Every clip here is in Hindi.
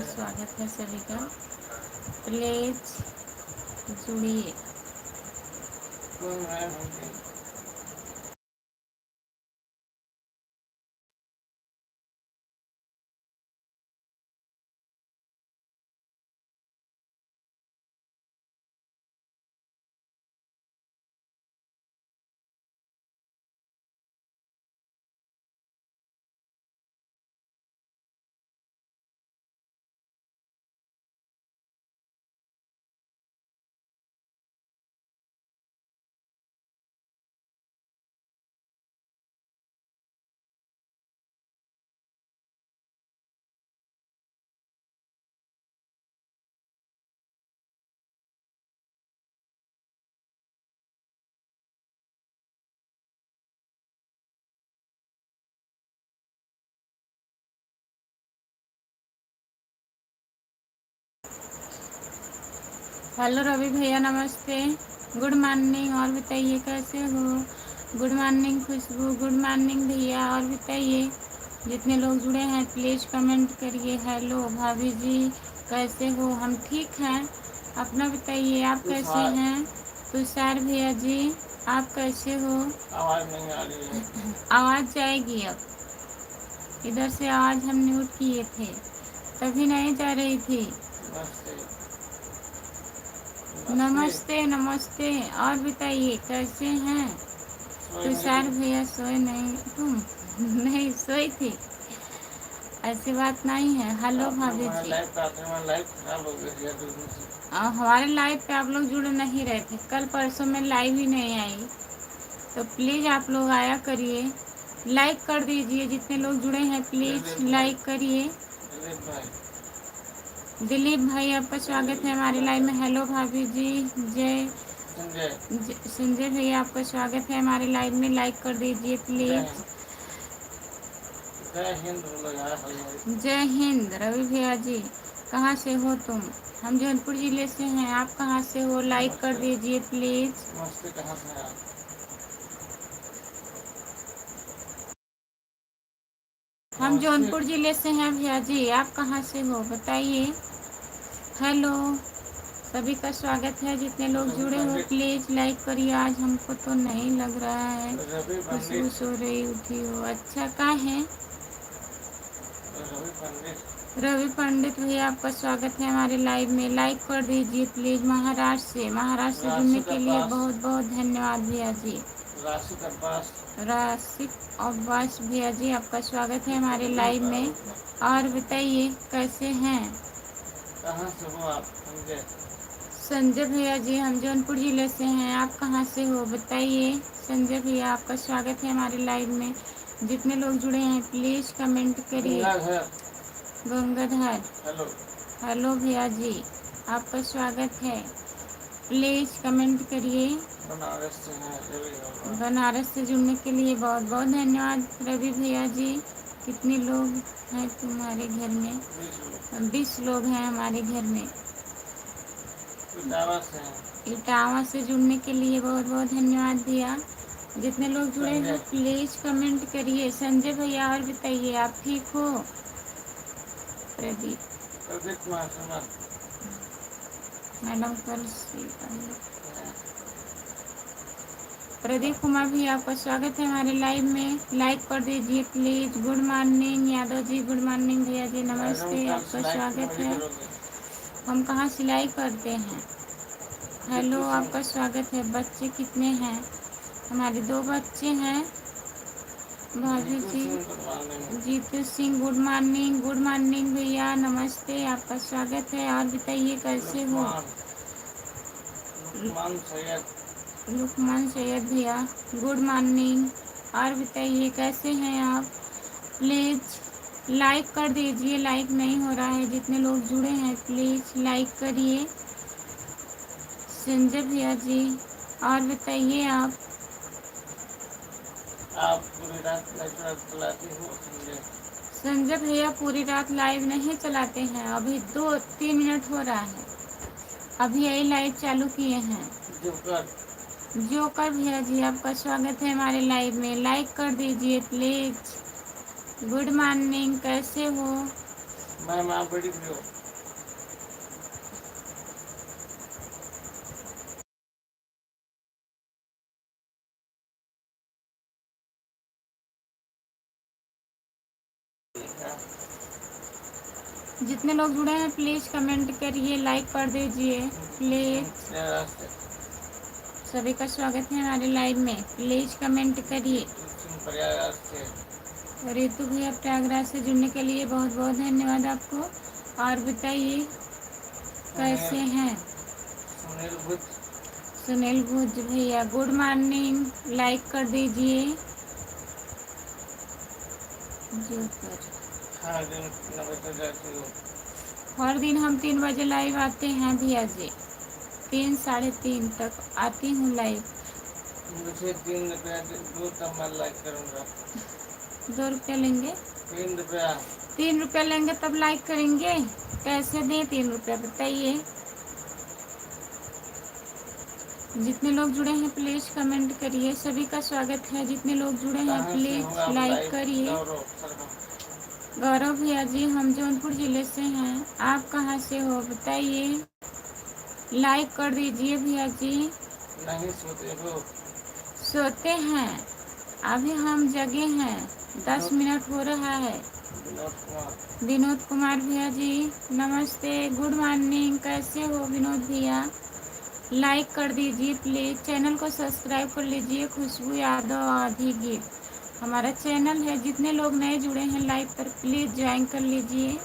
स्वागत है सभी का। प्लीज जुड़िए। हेलो रवि भैया, नमस्ते। Good morning. और बताइए कैसे हो? गुड मॉर्निंग खुशबू। गुड मॉर्निंग भैया। और बताइए, जितने लोग जुड़े हैं प्लीज़ कमेंट करिए। हेलो भाभी जी, कैसे हो? हम ठीक हैं। अपना बताइए, आप कैसे हैं? तुषार भैया जी, आप कैसे हो? आवाज़ नहीं आ रही है। आवाज़ जाएगी अब। इधर से आवाज़ हम म्यूट किए थे, तभी नहीं जा रही थी। नमस्ते नमस्ते। और बताइए कैसे हैं? तुषार भैया सोए नहीं? तुम नहीं सोई थी? ऐसी बात नहीं है। हेलो भाभी जी। हमारे लाइव पे आप लोग जुड़े नहीं रहे थे, कल परसों में लाइव ही नहीं आई, तो प्लीज़ आप लोग आया करिए। लाइक कर दीजिए, जितने लोग जुड़े हैं प्लीज़ लाइक करिए। दिलीप भाई, आपका स्वागत है हमारे लाइव में। हेलो भाभी जी। संजय भैया, आपका स्वागत है हमारे लाइव में। लाइक कर दीजिए प्लीज। जय हिंद रवि भैया जी। कहाँ से हो तुम? हम जौनपुर जिले से हैं। आप कहाँ से हो? लाइक कर दीजिए प्लीज। हम जौनपुर जिले से हैं भैया जी। आप कहाँ से हो बताइए। हेलो, सभी का स्वागत है। जितने लोग जुड़े हो प्लीज लाइक करिए। आज हमको तो नहीं लग रहा है खुशबू सो रही उठी हो। अच्छा, कहाँ है रवि पंडित भैया? आपका स्वागत है हमारे लाइव में। लाइक कर दीजिए प्लीज। महाराष्ट्र से जुड़ने के लिए बहुत बहुत धन्यवाद भैया जी। राशिक अब्बास भैया जी, आपका स्वागत है हमारे लाइव में। और बताइए कैसे हैं? कहाँ से हो आप? संजय भैया जी, हम जौनपुर जिले से हैं। आप कहाँ से हो बताइए। संजय भैया, आपका स्वागत है हमारे लाइव में। जितने लोग जुड़े हैं प्लीज कमेंट करिए। गंगाधर, हेलो भैया जी, आपका स्वागत है। प्लीज कमेंट करिए। बनारस से जुड़ने के लिए बहुत बहुत धन्यवाद रवि भैया जी। कितने लोग हैं तुम्हारे घर में? 20 लोग हैं हमारे घर में। इटावा से जुड़ने के लिए बहुत बहुत धन्यवाद भैया। जितने लोग जुड़े हैं प्लीज कमेंट करिए। संजय भैया, और बताइए आप ठीक हो? प्रदीप मैडम कल प्रदीप कुमार भी, आपका स्वागत है हमारे लाइव में। लाइक कर दीजिए please. Good morning Yadav ji. Good morning भैया जी, नमस्ते। आपका स्वागत है। हम कहाँ सिलाई करते हैं। हेलो, आपका स्वागत है। बच्चे कितने हैं? हमारे 2 बच्चे हैं भाभी जी। Jeetu Singh, good morning. Good morning भैया, नमस्ते। आपका स्वागत है। और बताइए कैसे हो? लुकमान सैयद भैया, गुड मॉर्निंग। और बताइए कैसे हैं आप? प्लीज़ लाइक कर दीजिए। लाइक नहीं हो रहा है। जितने लोग जुड़े हैं प्लीज़ लाइक करिए। संजय भैया जी, और बताइए आप पूरी रात लाइव चलाती हो? संजय भैया, पूरी रात लाइव नहीं चलाते हैं। अभी 2-3 मिनट हो रहा है, अभी यही लाइव चालू किए हैं। जोकर भैया जी, आपका स्वागत है हमारे लाइव में। लाइक कर दीजिए प्लीज। गुड मॉर्निंग, कैसे हो? मैम आप बड़ी हो? जितने लोग जुड़े हैं प्लीज कमेंट करिए, लाइक कर दीजिए प्लीज। सभी का स्वागत है हमारे लाइव में, प्लीज कमेंट करिए। रितु भैया प्रयागराज से जुड़ने के लिए बहुत बहुत धन्यवाद आपको। और बताइए कैसे हैं? सुनील भुज भैया गुड मॉर्निंग, लाइक कर दीजिए। हर दिन हम 3 बजे लाइव आते हैं भैया जी, 3 साढ़े 3 तक आती हूँ लाइव। मुझे 3 रुपया दो तब मैं लाइक करूँगा। 2 रुपया लेंगे? 3 रुपया। 3 रुपया लेंगे तब लाइक करेंगे? कैसे दें 3 रुपया बताइए। जितने लोग जुड़े हैं प्लीज कमेंट करिए, सभी का स्वागत है। जितने लोग जुड़े हैं प्लीज लाइक करिए। गौरव भैया जी हम जौनपुर जिले से हैं, आप कहाँ से हो बताइए, लाइक कर दीजिए भैया जी। नहीं सोते हो? सोते हैं, अभी हम जगे हैं, 10 मिनट हो रहा है। विनोद कुमार भैया जी नमस्ते, गुड मॉर्निंग, कैसे हो विनोद भैया? लाइक कर दीजिए प्लीज, चैनल को सब्सक्राइब कर लीजिए। खुशबू यादव आधी गीत हमारा चैनल है, जितने लोग नए जुड़े हैं लाइव पर प्लीज ज्वाइन कर लीजिए।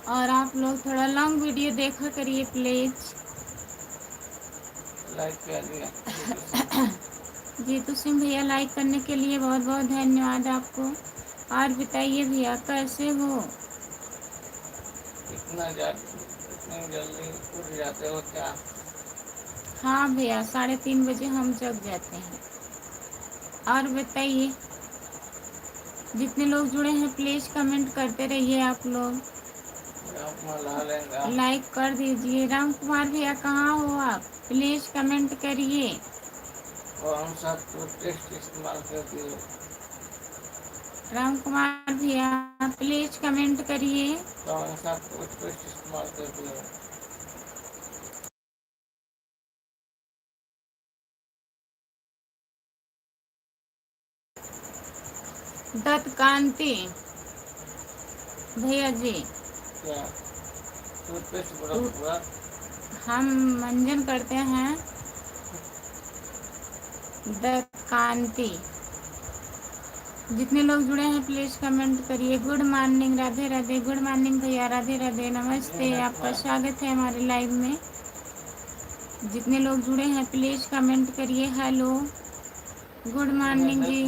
और आप लोग थोड़ा लॉन्ग वीडियो देखा करिए प्लीज। लाइक करिए। जीतू सिंह भैया लाइक करने के लिए बहुत बहुत धन्यवाद आपको। और बताइए भैया कैसे हो? इतना जल्दी उठ जाते हो क्या? हाँ भैया 3:30 बजे हम जग जाते हैं। और बताइए जितने लोग जुड़े हैं प्लीज कमेंट करते रहिए आप लोग, लाइक कर दीजिए। राम कुमार भैया कहाँ हो आप? प्लीज कमेंट करिए। कौन सा टूथपेस्ट इस्तेमाल करती हो? राम कुमार भैया प्लीज कमेंट करिए। कौन सा टूथपेस्ट इस्तेमाल करती हो? दत्त कांति भैया जी क्या टूथपेस्ट हम मंजन करते हैं दत्त कांति। जितने लोग जुड़े हैं प्लीज कमेंट करिए। Good morning, Radhe Radhe. Good morning भैया, राधे राधे, नमस्ते, आपका स्वागत है हमारे लाइव में। जितने लोग जुड़े हैं प्लीज कमेंट करिए। हेलो गुड मॉर्निंग जी।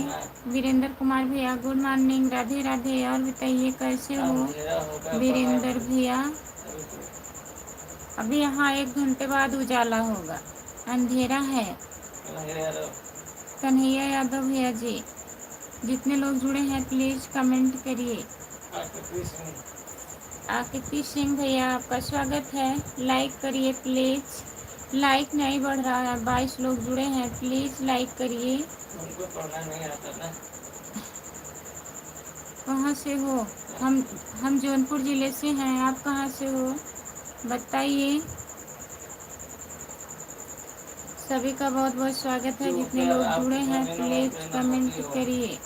वीरेंद्र कुमार भैया गुड मॉर्निंग, राधे राधे। और बताइए कैसे हो वीरेंद्र भैया? अभी यहाँ 1 घंटे बाद उजाला होगा, अंधेरा है। कन्हैया यादव भैया जी जितने लोग जुड़े हैं प्लीज कमेंट करिए। आकृति सिंह भैया आपका स्वागत है, लाइक करिए प्लीज। लाइक नहीं बढ़ रहा है, 22 लोग जुड़े हैं, प्लीज लाइक करिए। उनको पढ़ना नहीं आता ना। कहाँ से हो? हम जौनपुर जिले से हैं, आप कहाँ से हो बताइए। सभी का बहुत बहुत स्वागत है। जितने लोग जुड़े हैं प्लीज कमेंट करिए।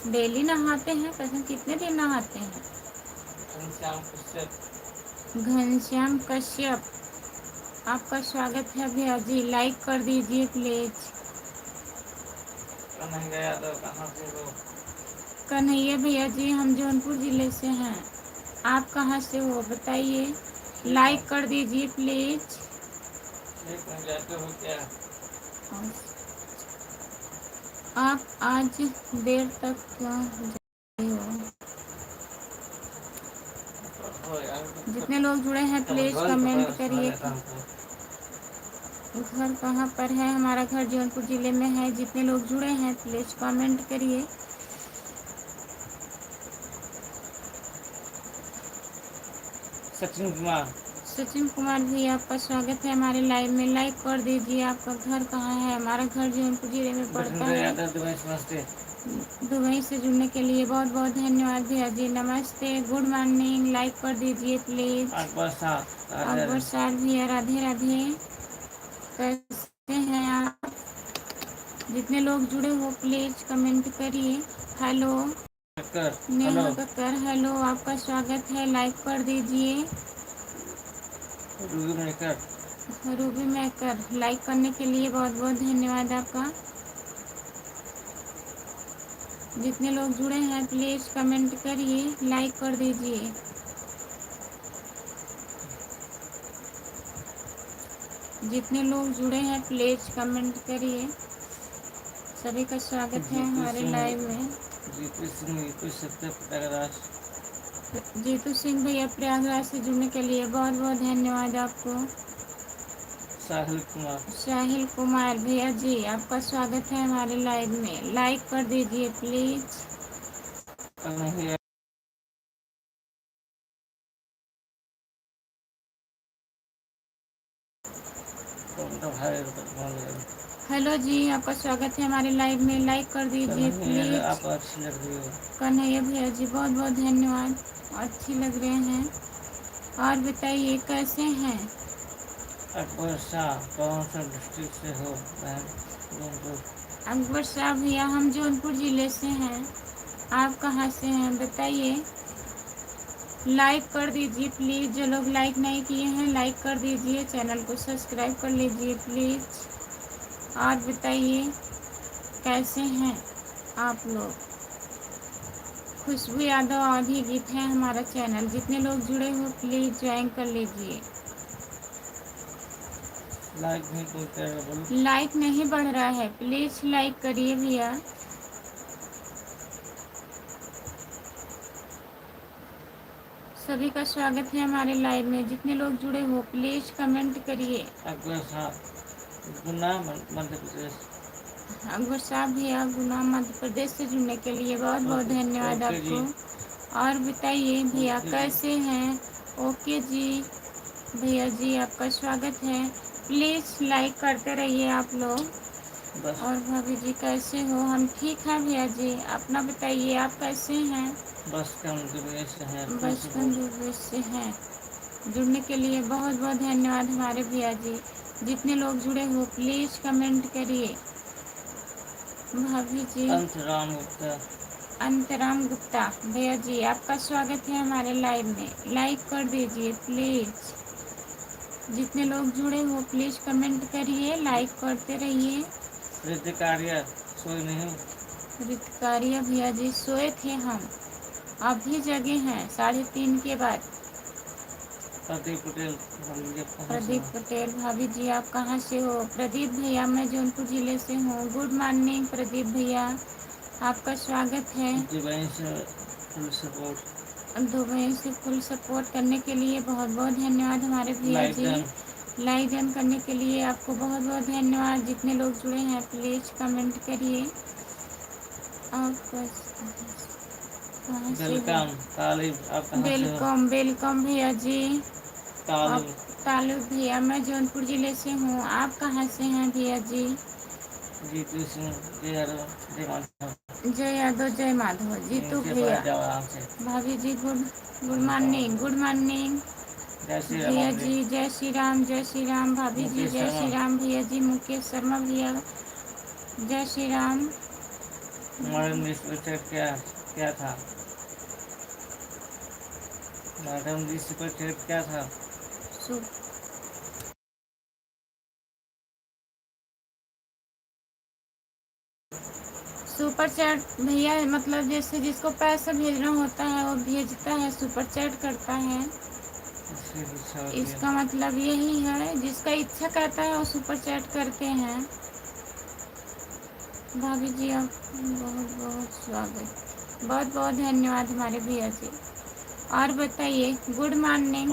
डेली नहाते हैं? कसम कितने दिन नहाते हैं? घनश्याम कश्यप आपका स्वागत है भैया जी, लाइक कर दीजिए प्लीज। कन्हैया यादव कहाँ से हो? कन्हैया भैया जी हम जौनपुर जिले से हैं, आप कहाँ से हो बताइए, लाइक कर दीजिए प्लीज। जाते हो क्या? आप आज देर तक क्यों जाते हो? जितने लोग जुड़े हैं प्लीज कमेंट करिए। घर कहाँ पर है? हमारा घर जौनपुर जिले में है। जितने लोग जुड़े हैं प्लीज कमेंट करिए। सचिन कुमार भी आपका स्वागत है हमारे लाइव में, लाइक कर दीजिए। आपका घर कहाँ है? हमारा घर जौनपुर जिले में पड़ता है। दुबई से जुड़ने के लिए बहुत बहुत धन्यवाद भैया जी, नमस्ते, गुड मॉर्निंग, लाइक कर दीजिए प्लीज। अकबर साहब भैया राधे राधे, कैसे हैं आप? जितने लोग जुड़े हो प्लीज कमेंट करिए। हेलो नेहा कक्कर, हेलो, आपका स्वागत है, लाइक कर दीजिए। रूबी मेकर, लाइक करने के लिए बहुत बहुत धन्यवाद आपका। जितने लोग जुड़े हैं प्लीज कमेंट करिए, लाइक कर दीजिए। जितने लोग जुड़े हैं प्लीज कमेंट करिए। सभी का स्वागत है हमारे लाइव में। जीतू सिंह भैया प्रयागराज से जुड़ने के लिए बहुत बहुत धन्यवाद आपको। साहिल कुमार भैया जी, आपका स्वागत है हमारे लाइव में, लाइक कर दीजिए प्लीज। हेलो जी, आपका स्वागत है हमारे लाइव में, लाइक कर दीजिए प्लीज। आप अच्छी लग रही हो कन्हैया भैया जी, बहुत बहुत धन्यवाद, अच्छी लग रहे हैं। और बताइए कैसे हैं? अकबर शाह, कौन सा डिस्ट्रिक्ट से हो? अकबर शाह भैया, हम जौनपुर जिले से हैं। आप कहाँ से हैं बताइए। लाइक कर दीजिए प्लीज़, जो लोग लाइक नहीं किए हैं लाइक कर दीजिए, चैनल को सब्सक्राइब कर लीजिए प्लीज़। और बताइए कैसे हैं आप लोग। खुशबू यादव आधी गीत है हमारा चैनल, जितने लोग जुड़े हो प्लीज़ ज्वाइन कर लीजिए। लाइक नहीं बढ़ रहा है, प्लीज़ लाइक करिए भैया। सभी का स्वागत है हमारे लाइव में, जितने लोग जुड़े हो प्लीज कमेंट करिए। अकबर साहब भैया गुना मध्य प्रदेश से जुड़ने के लिए बहुत बहुत धन्यवाद आपको। और बताइए भैया कैसे हैं? ओके जी भैया जी, आपका स्वागत है, प्लीज लाइक करते रहिए आप लोग। और भाभी जी कैसे हो? हम ठीक हैं भैया जी, अपना बताइए आप कैसे हैं? बचपन दुबई से हैं। जुड़ने के लिए बहुत बहुत धन्यवाद हमारे भैया जी। जितने लोग जुड़े हो प्लीज कमेंट करिए। भाभी जी अंतराम गुप्ता भैया जी, आपका स्वागत है हमारे लाइव में, लाइक कर दीजिए प्लीज। जितने लोग जुड़े हो प्लीज कमेंट करिए, लाइक करते रहिए। ऋतिकारिया सोए नहीं? ऋतिकारिया भैया जी सोए थे, हम अभी जगे हैं 3:30 के बाद। प्रदीप पटेल भाभी जी, आप कहाँ से हो? प्रदीप भैया मैं जौनपुर जिले से हूँ। गुड मॉर्निंग प्रदीप भैया, आपका स्वागत है। दुबई से फुल सपोर्ट करने के लिए बहुत बहुत धन्यवाद हमारे भैया जी। लाइक डन करने के लिए आपको बहुत बहुत धन्यवाद। जितने लोग जुड़े हैं प्लीज कमेंट करिए। वेलकम वेलकम भैया जी। तालु भैया मैं जौनपुर जिले से हूँ। आप कहाँ से हैं भैया जी? जीतू सिंह, जय यादव जय माधव। जीतू भैया भाभी जी गुड मॉर्निंग, गुड मॉर्निंग भैया जी। जय श्री राम जय श्री राम भाभी जी, जय श्री राम भैया जी। मुकेश शर्मा भैया जय श्री राम। क्या था मैडम जी, सुपर चैट क्या था? सुपर चैट भैया मतलब जैसे जिसको पैसा भेजना होता है वो भेजता है, सुपर चैट करता है। इसका मतलब यही है, जिसका इच्छा करता है वो सुपर चैट करते हैं। भाभी जी आप बहुत बहुत स्वागत, बहुत बहुत धन्यवाद हमारे भैया जी। और बताइए गुड मॉर्निंग।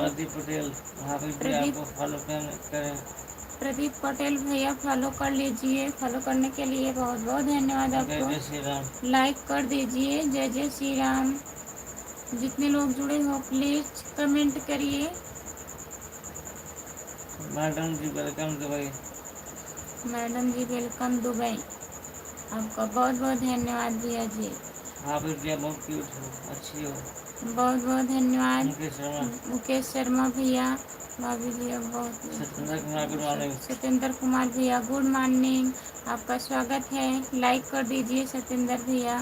प्रदीप पटेल भैया फॉलो कर लीजिए, फॉलो करने के लिए बहुत बहुत धन्यवाद आपको। लाइक कर दीजिए। जय जय श्री राम। जितने लोग जुड़े हो प्लीज कमेंट करिए। मैडम जी वेलकम दुबई। मैडम जी वेलकम दुबई, आपका बहुत बहुत धन्यवाद भैया जी। आप बहुत क्यूट हो, अच्छी हो, बहुत बहुत धन्यवाद। मुकेश शर्मा भैया भाभी जी बहुत। सत्येंद्र कुमार भैया गुड मॉर्निंग। आपका स्वागत है। लाइक कर दीजिए सत्येंद्र भैया।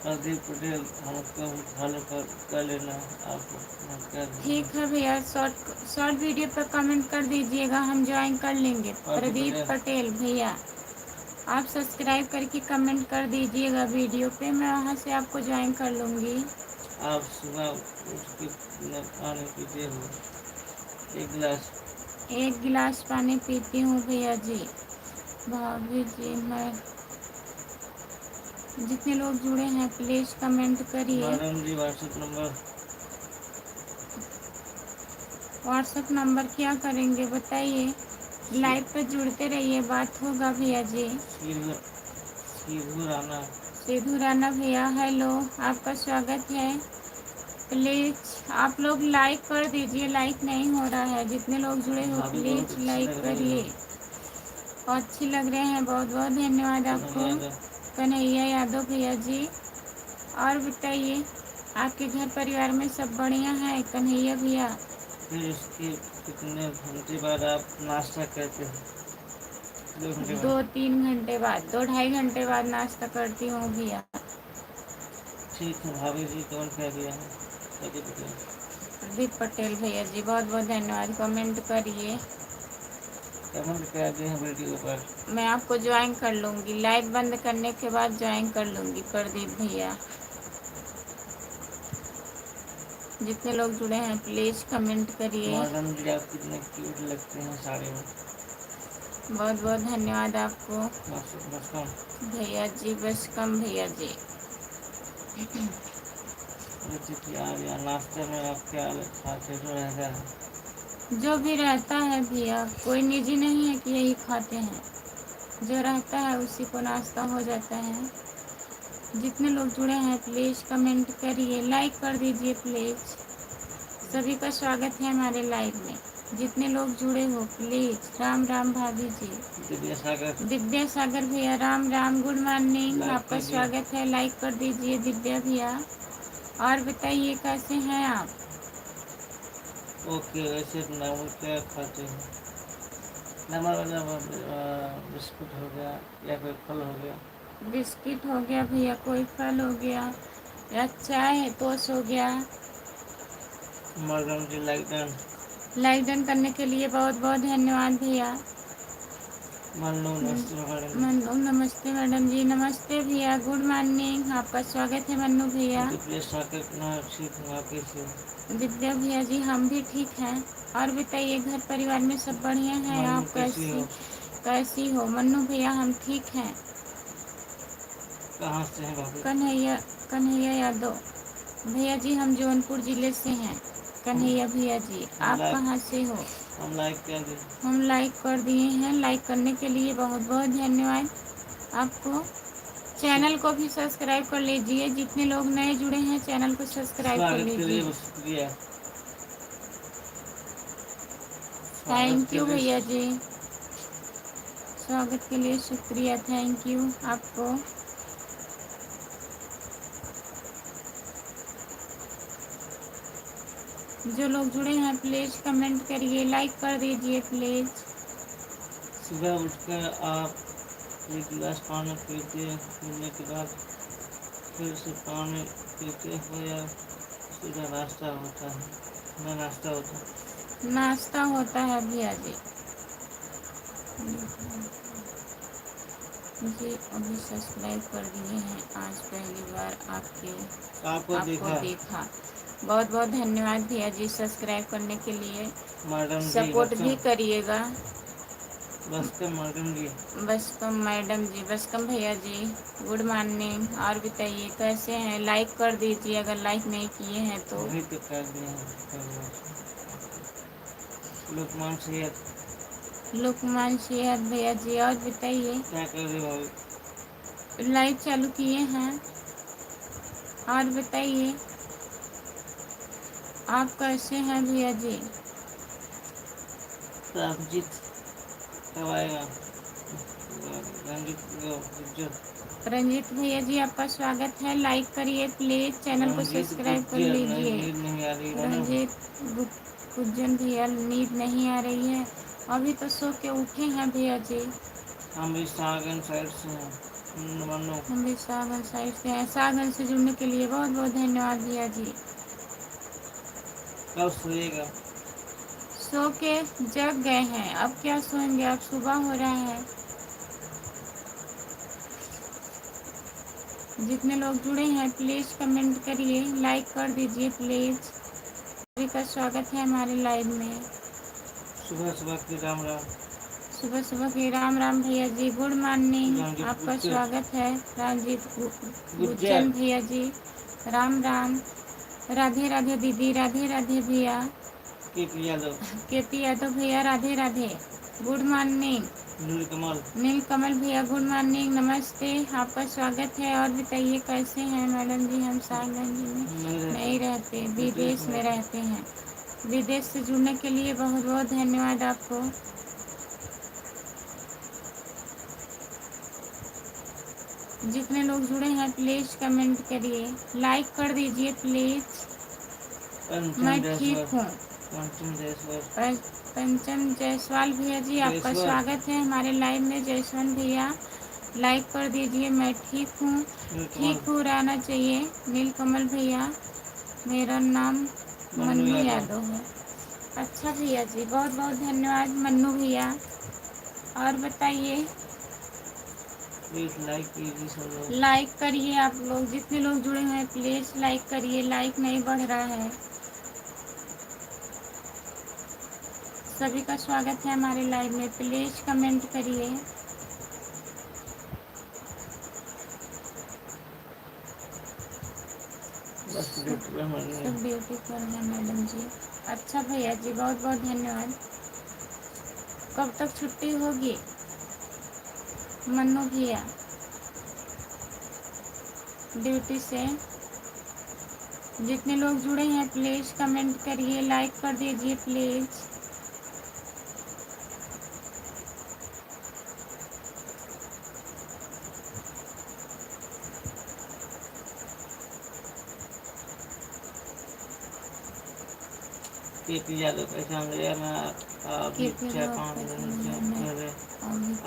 प्रदीप पटेल हमको फॉलो कर लेना आप। ठीक है भैया, शॉर्ट वीडियो पर कमेंट कर दीजिएगा, हम ज्वाइन कर लेंगे। प्रदीप पटेल भैया आप सब्सक्राइब करके कमेंट कर दीजिएगा वीडियो पे, मैं वहाँ से आपको ज्वाइन कर लूँगी। आप सुबह उठ के पानी पीते हो? एक गिलास पानी पीती हूँ भैया जी। भाभी जी, मैं जितने लोग जुड़े हैं प्लीज कमेंट करिए। मैडम जी व्हाट्सएप नंबर क्या करेंगे बताइए। लाइव पे जुड़ते रहिए, बात होगा भैया जी। सिद्धू राणा भैया हेलो, आपका स्वागत है। प्लीज आप लोग लाइक कर दीजिए, लाइक नहीं हो रहा है। जितने लोग जुड़े हो प्लीज लाइक करिए। अच्छी लग रहे हैं, बहुत बहुत धन्यवाद आपको। कन्हैया यादव भैया जी, और बताइए आपके घर परिवार में सब बढ़िया है कन्हैया भैया? फिर उसके कितने घंटे बाद आप नाश्ता करते हैं? 2-3 घंटे बाद, 2-2.5 घंटे बाद नाश्ता करती हूँ भैया। ठीक है भाभी जी, कौन कह दिया है? प्रदीप पटेल भैया जी बहुत बहुत धन्यवाद। कमेंट करिए, कमेंट कर दिए हैं वीडियो पर। मैं आपको ज्वाइन कर लूँगी, लाइव बंद करने के बाद ज्वाइन कर लूँगी प्रदीप भैया। जितने लोग जुड़े हैं प्लीज कमेंट करिए। मैडम जी आप कितने क्यूट लगते हैं साड़ी में। बहुत बहुत धन्यवाद आपको भैया जी। बस कम भैया जी। नाश्ते में आप क्या खाते जो रहता है? जो भी रहता है भैया, कोई निजी नहीं है कि यही खाते हैं, जो रहता है उसी को नाश्ता हो जाता है। जितने लोग जुड़े हैं प्लीज कमेंट करिए, लाइक कर दीजिए प्लीज। सभी का स्वागत है हमारे लाइव में। जितने लोग जुड़े हो प्लीज। राम राम भाभी जी। दिव्या सागर भैया राम राम, गुड मॉर्निंग, आपका स्वागत है। लाइक कर दीजिए दिव्या भैया। और बताइए कैसे हैं आप? ओके, वैसे नॉर्मल क्या खाते हैं? बिस्कुट हो गया या कोई फल हो गया? बिस्किट हो गया भैया, कोई फल हो गया, या चाय टोस्ट हो गया। मैडम जी लाइक डन करने के लिए बहुत बहुत धन्यवाद भैया। नमस्ते मैडम जी। नमस्ते भैया, गुड मॉर्निंग, आपका स्वागत है मन्नू भैया। दिव्या भैया जी हम भी ठीक हैं। और बताइए घर परिवार में सब बढ़िया है? आप कैसी हो मन्नू भैया? हम ठीक हैं। कहाँ से हैं? कन्हैया यादव भैया जी हम जौनपुर जिले से हैं। कन्हैया भैया जी आप कहाँ से हो? हम लाइक कर दिए हैं। लाइक करने के लिए बहुत बहुत धन्यवाद आपको। चैनल को भी सब्सक्राइब कर लीजिए। जितने लोग नए जुड़े हैं चैनल को सब्सक्राइब कर लीजिए। थैंक यू भैया जी, स्वागत के लिए शुक्रिया। थैंक यू आपको। जो लोग जुड़े हैं प्लीज कमेंट करिए, लाइक कर दीजिए प्लीज। सुबह उठकर आप एक गिलास पानी पीने के बाद फिर से पानी पीते हो या सीधा नाश्ता होता है? नाश्ता होता है भैया जी। मुझे अभी सब्सक्राइब कर दिए हैं, आज पहली बार आपको देखा। बहुत बहुत धन्यवाद भैया जी सब्सक्राइब करने के लिए। सपोर्ट भी करिएगा। मैडम जी बसकम भैया जी गुड मॉर्निंग। और बताइए कैसे हैं? लाइक कर दीजिए अगर लाइक नहीं किए हैं तो। लुकमान शेयर भैया जी और बताइए क्या कर रहे भाभी? लाइव चालू किए हैं। और बताइए आप कैसे हैं भैया जी? रंजीत भैया जी आपका स्वागत है। लाइक करिए प्लीज, चैनल को सब्सक्राइब कर लीजिए। रंजीत गुज्जन भैया नींद नहीं आ रही है अभी तो सो के उठे हैं भैया जी। हम भी सागन साइड से हैं। मनु हम भी सागन साइड से हैं। सागन से जुड़ने के लिए बहुत बहुत धन्यवाद भैया जी। कब सोएगा? सो के जग गए हैं, अब क्या सोएंगे, अब सुबह हो रहा है। जितने लोग जुड़े हैं प्लीज़ कमेंट करिए, लाइक कर दीजिए प्लीज़। सभी का स्वागत है हमारे लाइव में। सुबह सुबह के राम राम। सुबह सुबह के राम राम भैया जी, गुड मॉर्निंग, रामजीत आपका गुज्जर। स्वागत है। रामजीत गुज्जर। गुज्जर भैया जी, राम राम। राधे राधे दीदी, राधे राधे भैया। केपी यादव। केपी यादव भैया, राधे राधे, गुड मॉर्निंग। नीलकमल। नीलकमल भैया गुड मॉर्निंग, नमस्ते, आपका स्वागत है। और बताइए कैसे हैं मैडम जी? हम सागंज में नहीं रहते, विदेश में रहते हैं। विदेश से जुड़ने के लिए बहुत बहुत धन्यवाद आपको। जितने लोग जुड़े हैं प्लीज़ कमेंट करिए, लाइक कर दीजिए प्लीज़। मैं ठीक हूँ। पंचम जायसवाल भैया जी, आपका स्वागत है हमारे लाइव में। जयसवंत भैया लाइक कर दीजिए, मैं ठीक हूँ। ठीक हो रहना चाहिए। नीलकमल भैया, मेरा नाम मन्नू यादव है। अच्छा भैया जी, बहुत बहुत धन्यवाद मन्नू भैया। और बताइए, लाइक कीजिए सब लोग। लाइक करिए आप लोग, जितने लोग जुड़े हैं प्लीज़ लाइक करिए, लाइक नहीं बढ़ रहा है। सभी का स्वागत है हमारे लाइव में, प्लीज़ कमेंट करिए। बस ड्यूटी पे मरनी है। सब ड्यूटी पर है मैडम जी। अच्छा भैया जी, बहुत बहुत धन्यवाद। कब तक छुट्टी होगी मन्नू भैया ड्यूटी से? जितने लोग जुड़े हैं प्लीज़ कमेंट करिए, लाइक कर दीजिए प्लीज़। केपी यादव पहचान लिया मैं। अभी 4-5 दिन से पहले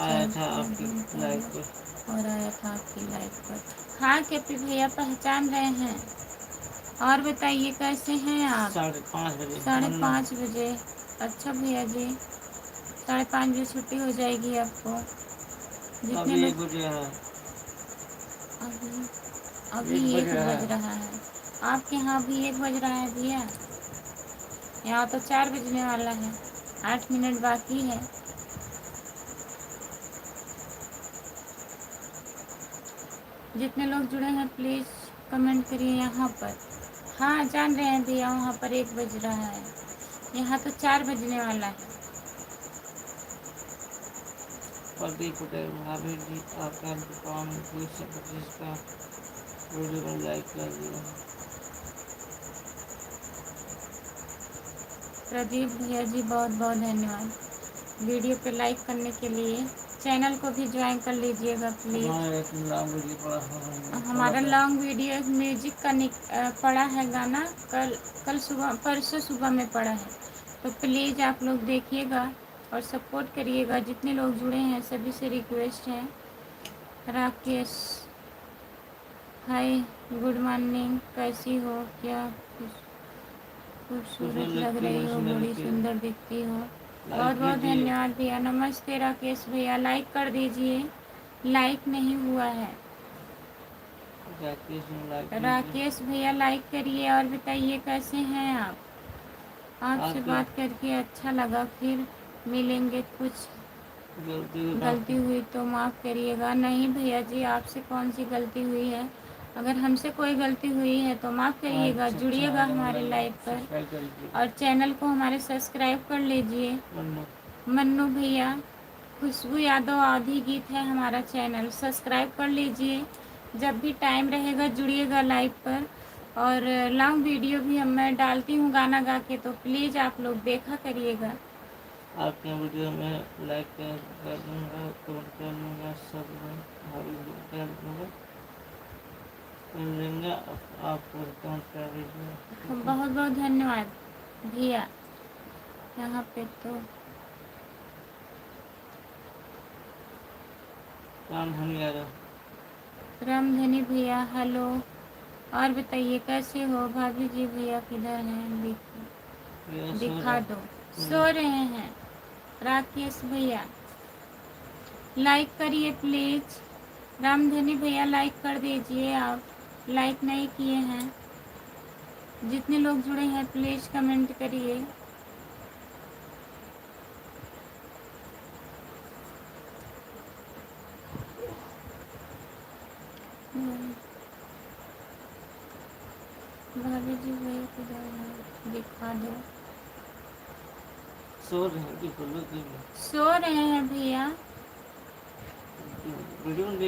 आया था आपकी लाइव पर। और आया था आपकी लाइव पर। हाँ केपी भैया पहचान रहे हैं। और बताइए कैसे हैं आप? 5:30 बजे। 5:30 बजे। अच्छा भैया जी, 5:30 बजे छुट्टी हो जाएगी आपको। जितने अभी लोग 1 बजे है। अभी 1 बज रहा है। आपके यहाँ अभी 1 बज रहा है भैया? यहाँ तो 4 बजने वाला है, 8 मिनट बाकी है। जितने लोग जुड़े हैं प्लीज़ कमेंट करिए यहाँ पर। हाँ जान रहे हैं भैया, वहाँ पर 1 बज रहा है, यहाँ तो 4 बजने वाला है। प्रदीप पटेल भाभी जी, आपका दुकान 225 का वीडियो में लाइक कर दिया। प्रदीप भैया जी बहुत बहुत धन्यवाद वीडियो पे लाइक करने के लिए। चैनल को भी ज्वाइन कर लीजिएगा प्लीज़। हमारा लॉन्ग वीडियो म्यूजिक का पड़ा है गाना, कल सुबह परसों सुबह में पड़ा है, तो प्लीज़ आप लोग देखिएगा और सपोर्ट करिएगा। जितने लोग जुड़े हैं सभी से रिक्वेस्ट है। राकेश हाय, गुड मॉर्निंग, कैसी हो? क्या खूबसूरत लग रही हो, बड़ी सुंदर दिखती हो। बहुत बहुत धन्यवाद भैया। नमस्ते राकेश भैया, लाइक कर दीजिए, लाइक नहीं हुआ है। राकेश भैया लाइक करिए। और बताइए कैसे हैं आप? आपसे बात करके अच्छा लगा, फिर मिलेंगे। कुछ गलती हुई तो माफ़ करिएगा। नहीं भैया जी, आपसे कौन सी गलती हुई है? अगर हमसे कोई गलती हुई है तो माफ़ करिएगा। जुड़िएगा हमारे लाइव पर और चैनल को हमारे सब्सक्राइब कर लीजिए। मन्नू भैया, खुशबू यादव आधी गीत है हमारा चैनल, सब्सक्राइब कर लीजिए। जब भी टाइम रहेगा जुड़िएगा लाइव पर। और लॉन्ग वीडियो भी मैं डालती हूँ गाना गा के, तो प्लीज़ आप लोग देखा करिएगा। आपके वीडियो में लाइक कर दूँगा, कमेंट कर दूँगा, सब कर दूँगा, आपको कमेंट कर दीजिए। बहुत बहुत धन्यवाद भैया। यहाँ पे तो रामधनी यादव। रामधनी भैया हेलो। और बताइए कैसे हो? भाभी जी भैया किधर हैं? भैया सो दिखा रहे। दो। सो रहे हैं। राकेश भैया लाइक करिए प्लीज। रामधनी भैया लाइक कर दीजिए, आप लाइक नहीं किए हैं। जितने लोग जुड़े हैं प्लीज कमेंट करिए। भाभी जी भैया किधर है? दिखा दो। सो रहे हैं कि बोलो कि सो रहे हैं भैया। वीडियो में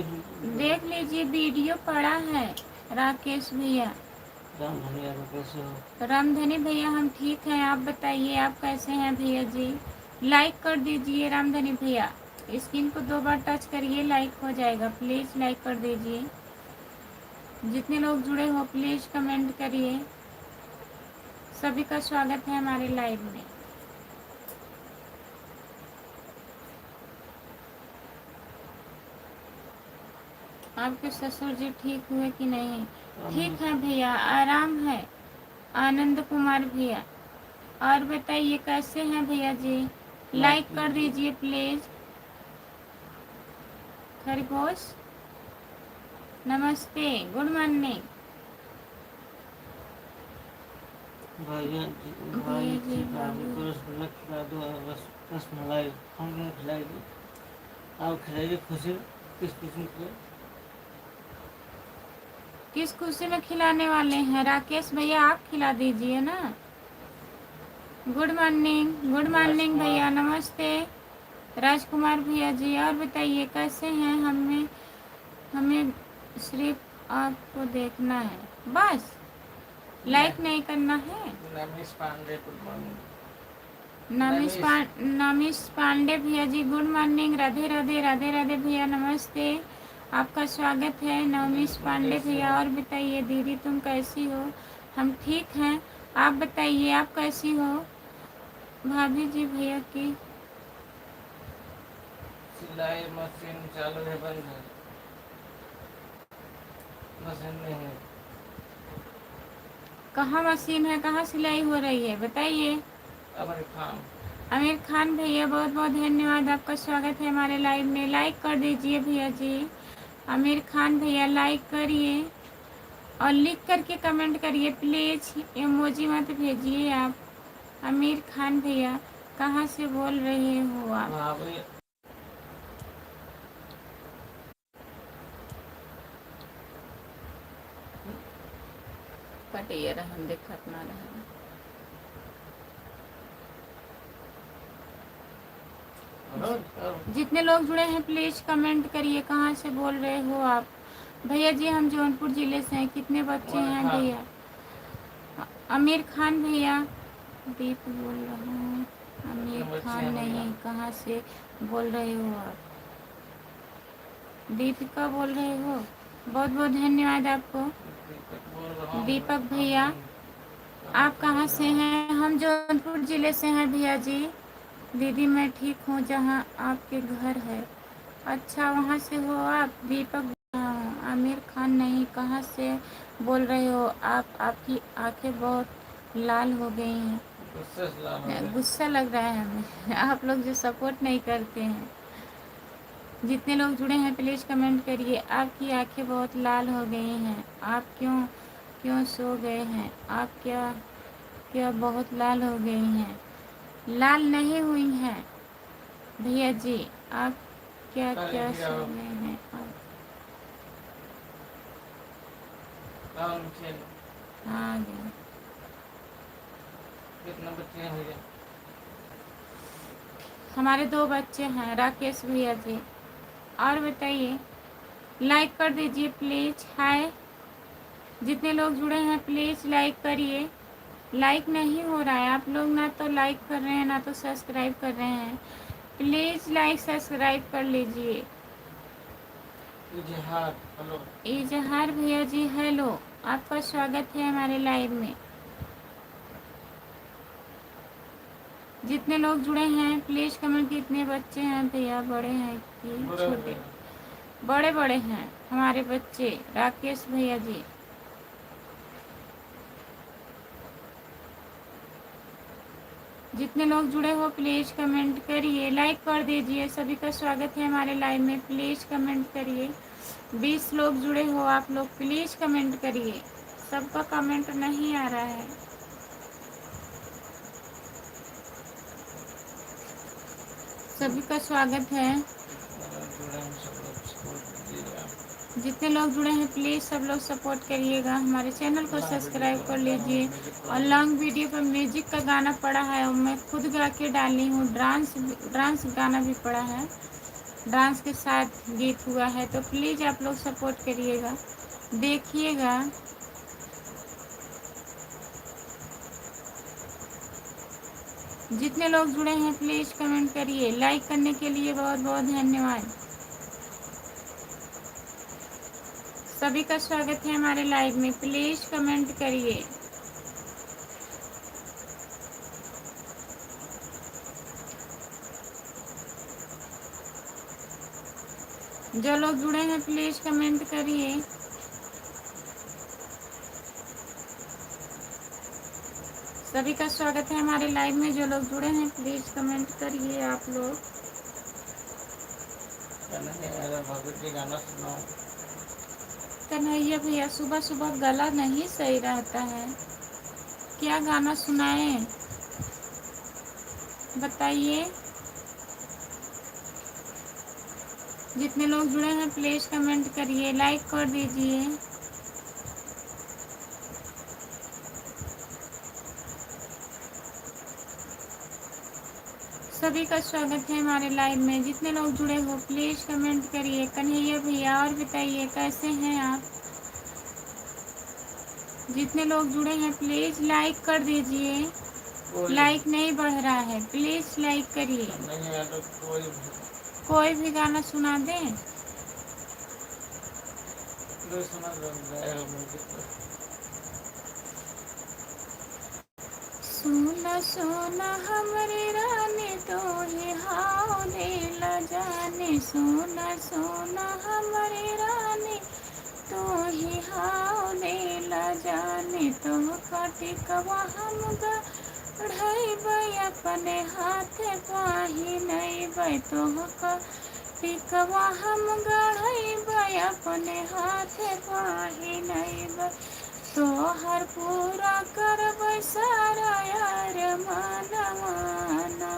देख लीजिए वीडियो पड़ा है। राकेश भैया रामधनी यादव कैसे हो? रामधनी भैया हम ठीक हैं, आप बताइए आप कैसे हैं भैया जी? लाइक कर दीजिए रामधनी भैया। स्क्रीन को 2 बार टच करिए, लाइक हो जाएगा। प्लीज़ लाइक कर दीजिए। जितने लोग जुड़े हो प्लीज़ कमेंट करिए। सभी का स्वागत है हमारे लाइव में। आपके ससुर जी ठीक हुए कि नहीं? ठीक है भैया, आराम है। आनंद कुमार भैया और बताइए कैसे हैं भैया जी? लाइक कर दीजिए प्लीज। खरगोश नमस्ते, गुड मॉर्निंग भैया भैया जी। भाभी को रसगुल्ला खिला दो और रसमलाई हम खिलाएगी। आप खिलाइए खुशी किस किस्म के? किस खुशी में खिलाने वाले हैं? राकेश भैया आप खिला दीजिए ना। गुड मॉर्निंग भैया, नमस्ते राजकुमार भैया जी। और बताइए कैसे हैं? हमें सिर्फ आपको देखना है, बस लाइक नहीं करना है। Namish Pandey good morning. नमिश पांडे भैया जी गुड मॉर्निंग। राधे राधे राधे राधे भैया नमस्ते, आपका स्वागत है नमिश पांडे भैया। और बताइए दीदी तुम कैसी हो? हम ठीक हैं, आप बताइए आप कैसी हो? भाभी जी भैया की सिलाई मशीन चालू है बंद है? मशीन नहीं है। कहाँ मशीन है, कहाँ सिलाई हो रही है बताइए। आमिर खान भैया बहुत बहुत धन्यवाद, आपका स्वागत है हमारे लाइव में। लाइक कर दीजिए भैया जी। आमिर खान भैया लाइक करिए और लिख करके कमेंट करिए प्लीज, इमोजी मत भेजिए आप। आमिर खान भैया कहाँ से बोल रहे हो आप? कटिए रहन देखत ना रहे। जितने लोग जुड़े हैं प्लीज कमेंट करिए कहाँ से बोल रहे हो आप? भैया जी हम जौनपुर जिले से हैं। कितने बच्चे हैं भैया? आमिर खान भैया दीप बोल रहा हूँ। आमिर खान नहीं, कहाँ से बोल रहे हो आप? दीपिका बोल रहे हो? बहुत बहुत धन्यवाद आपको दीपक भैया। आप कहाँ से हैं? हम जौनपुर जिले से हैं भैया जी। दीदी मैं ठीक हूँ, जहाँ आपके घर है। अच्छा वहाँ से हो आप? दीपक आमिर खान नहीं, कहाँ से बोल रहे हो आप? आपकी आंखें बहुत लाल हो गई हैं। गुस्सा लग रहा है हमें आप लोग जो सपोर्ट नहीं करते हैं। जितने लोग जुड़े हैं प्लीज कमेंट करिए। आपकी आंखें बहुत लाल हो गई हैं, आप क्यों क्यों सो गए हैं? आप क्या क्या बहुत लाल हो गई हैं? लाल नहीं हुई हैं भैया जी, आप क्या क्या सो गए हैं आप? हाँ गए। कितना बच्चे हैं भैया? हमारे 2 बच्चे हैं राकेश भैया जी। और बताइए लाइक कर दीजिए प्लीज। हाय जितने लोग जुड़े हैं प्लीज लाइक करिए। लाइक नहीं हो रहा है, आप लोग ना तो लाइक कर रहे हैं ना तो सब्सक्राइब कर रहे हैं। प्लीज लाइक सब्सक्राइब कर लीजिए। इजहार भैया जी हेलो, आपका स्वागत है हमारे लाइव में। जितने लोग जुड़े हैं प्लीज कमेंट। कितने बच्चे हैं भैया, बड़े हैं कि छोटे? बड़े बड़े हैं हमारे बच्चे, राकेश भैया जी। जितने लोग जुड़े हो प्लीज़ कमेंट करिए, लाइक कर दीजिए। सभी का स्वागत है हमारे लाइव में, प्लीज़ कमेंट करिए। 20 लोग जुड़े हो आप लोग, प्लीज़ कमेंट करिए। सबका कमेंट नहीं आ रहा है। सभी का स्वागत है। जितने लोग जुड़े हैं प्लीज़ सब लोग सपोर्ट करिएगा। हमारे चैनल को सब्सक्राइब कर लीजिए। और लॉन्ग वीडियो पर म्यूजिक का गाना पड़ा है और मैं खुद गा के डाली हूँ। डांस गाना भी पड़ा है, डांस के साथ गीत हुआ है, तो प्लीज़ आप लोग सपोर्ट करिएगा, देखिएगा। जितने लोग जुड़े हैं प्लीज़ कमेंट करिए। लाइक करने के लिए बहुत बहुत धन्यवाद। सभी का स्वागत है हमारे लाइव में, प्लीज़ कमेंट करिए। जो लोग जुड़े हैं प्लीज़ कमेंट करिए। सभी का स्वागत है हमारे लाइव में। जो लोग जुड़े हैं प्लीज़ कमेंट करिए आप लोग। गाना सुनाओ। कन्हैया भैया सुबह सुबह गला नहीं सही रहता है, क्या गाना सुनाएं बताइए। जितने लोग जुड़े हैं प्लीज़ कमेंट करिए, लाइक कर दीजिए। सभी का स्वागत है हमारे लाइव में। जितने लोग जुड़े हो प्लीज़ कमेंट करिए। कन्हैया भैया और बताइए कैसे हैं आप। जितने लोग जुड़े हैं प्लीज़ लाइक कर दीजिए। लाइक नहीं बढ़ रहा है, प्लीज़ लाइक करिए। कोई भी गाना सुना दें। सोना सोना हमरे रानी तो ही हाव दिल जाने। सोना सोना हमरे रानी तो ही हाव दिल जाने। तो काटी कवा हम गढ़ई बई अपने हाथ पाही नहीं बई। तो काटी कवा हम गढ़ई बई अपने हाथ पाही नहीं बई। तो हर पूरा करब सारा यार माना।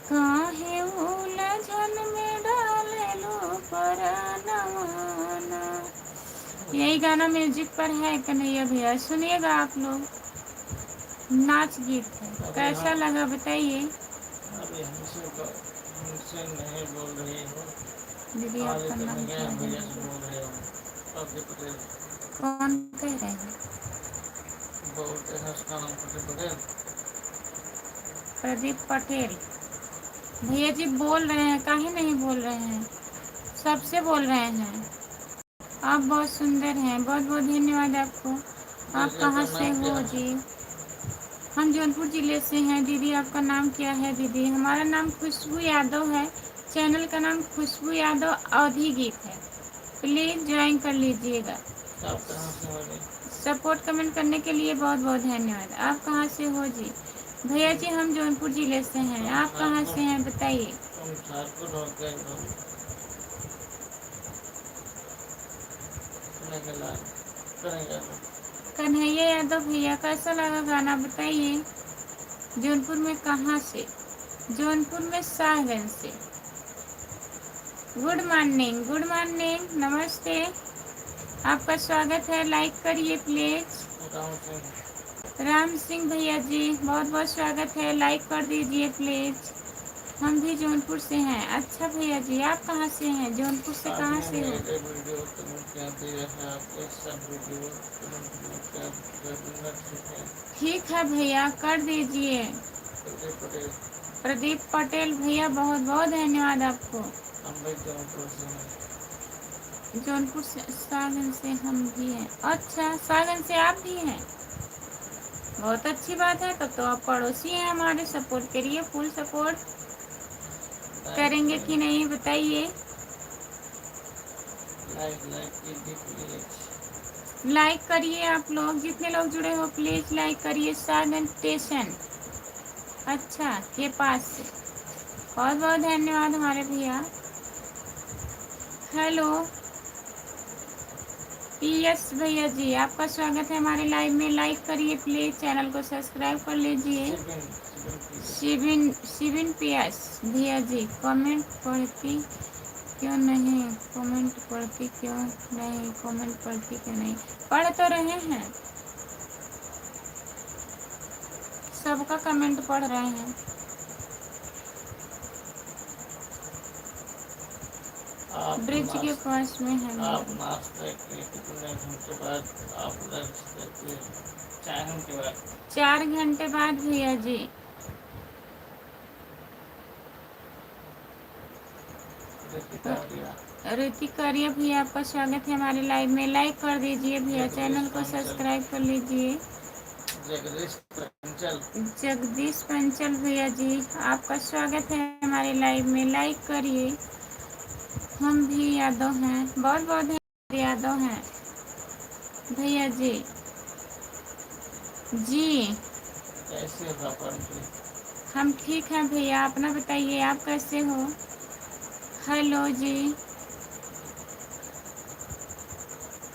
काहे उलझन में डाले लो परनवाना। यही गाना म्यूजिक पर है कन्हैया भैया, सुनिएगा आप लोग। नाच गीत है, कैसा लगा बताइए। अभी हमसे नहीं बोल रही हो दीदी आपका नाम क्या है। बोल रहे हो कौन कह रहे हैं। बोलते हैं उसका नाम पटेल। प्रदीप पटेल भैया जी बोल रहे हैं, काहे नहीं बोल रहे हैं, सबसे बोल रहे हैं। आप बहुत सुंदर हैं, बहुत बहुत धन्यवाद आपको। आप कहाँ से हो जी। हम जौनपुर ज़िले से हैं। दीदी आपका नाम क्या है। दीदी हमारा नाम खुशबू यादव है। चैनल का नाम खुशबू यादव अवधी गीत है, प्लीज़ ज्वाइन कर लीजिएगा। सपोर्ट कमेंट करने के लिए बहुत बहुत धन्यवाद। आप कहाँ से हो जी। भैया जी हम जौनपुर ज़िले से हैं, आप कहाँ से हैं बताइए। कन्हैया यादव भैया कैसा लगा गाना बताइए। जौनपुर में कहाँ से। जौनपुर में शाहगंज से। गुड मॉर्निंग, गुड मॉर्निंग, नमस्ते, आपका स्वागत है। लाइक करिए प्लीज़। राम सिंह भैया जी बहुत बहुत स्वागत है, लाइक कर दीजिए प्लीज़। हम भी जौनपुर से हैं। अच्छा भैया जी आप कहाँ से हैं, जौनपुर से कहाँ से हो। ठीक है भैया कर दीजिए। प्रदीप पटेल भैया बहुत बहुत धन्यवाद आपको। जौनपुर से सागन से हम भी हैं। अच्छा सागन से आप भी हैं, बहुत अच्छी बात है। तब तो आप पड़ोसी हैं हमारे। सपोर्ट करिए, फुल सपोर्ट करेंगे कि नहीं बताइए। लाइक कीजिए प्लीज। लाइक करिए, आप लोग जितने लोग जुड़े हो प्लीज लाइक करिए। साधन स्टेशन, अच्छा के पास से बहुत बहुत धन्यवाद हमारे भैया। हेलो पीएस भैया जी, आपका स्वागत है हमारे लाइव में। लाइक करिए प्लीज, चैनल को सब्सक्राइब कर लीजिए। शिविन शिविन पीएस भैया जी, कमेंट पढ़ती क्यों नहीं? कमेंट पढ़ती क्यों नहीं? कमेंट पढ़ती क्यों नहीं? पढ़ तो रहे हैं, सबका कमेंट पढ़ रहे हैं। ब्रिज के पास में है। आप नाश्ता कितने घंटे बाद आप लंच करते हैं? 4 घंटे बाद। 4 घंटे बाद भैया जी। ऋतिका आर्या भैया, आपका स्वागत है हमारे लाइव में। लाइक कर दीजिए भैया, चैनल को सब्सक्राइब कर लीजिए। जगदीश पंचल भैया जी, आपका स्वागत है हमारे लाइव में। लाइक करिए। हम भी यादव हैं, बहुत बहुत यादव हैं भैया जी। जी कैसे हो? हम ठीक हैं भैया, अपना बताइए आप कैसे हो? हेलो जी,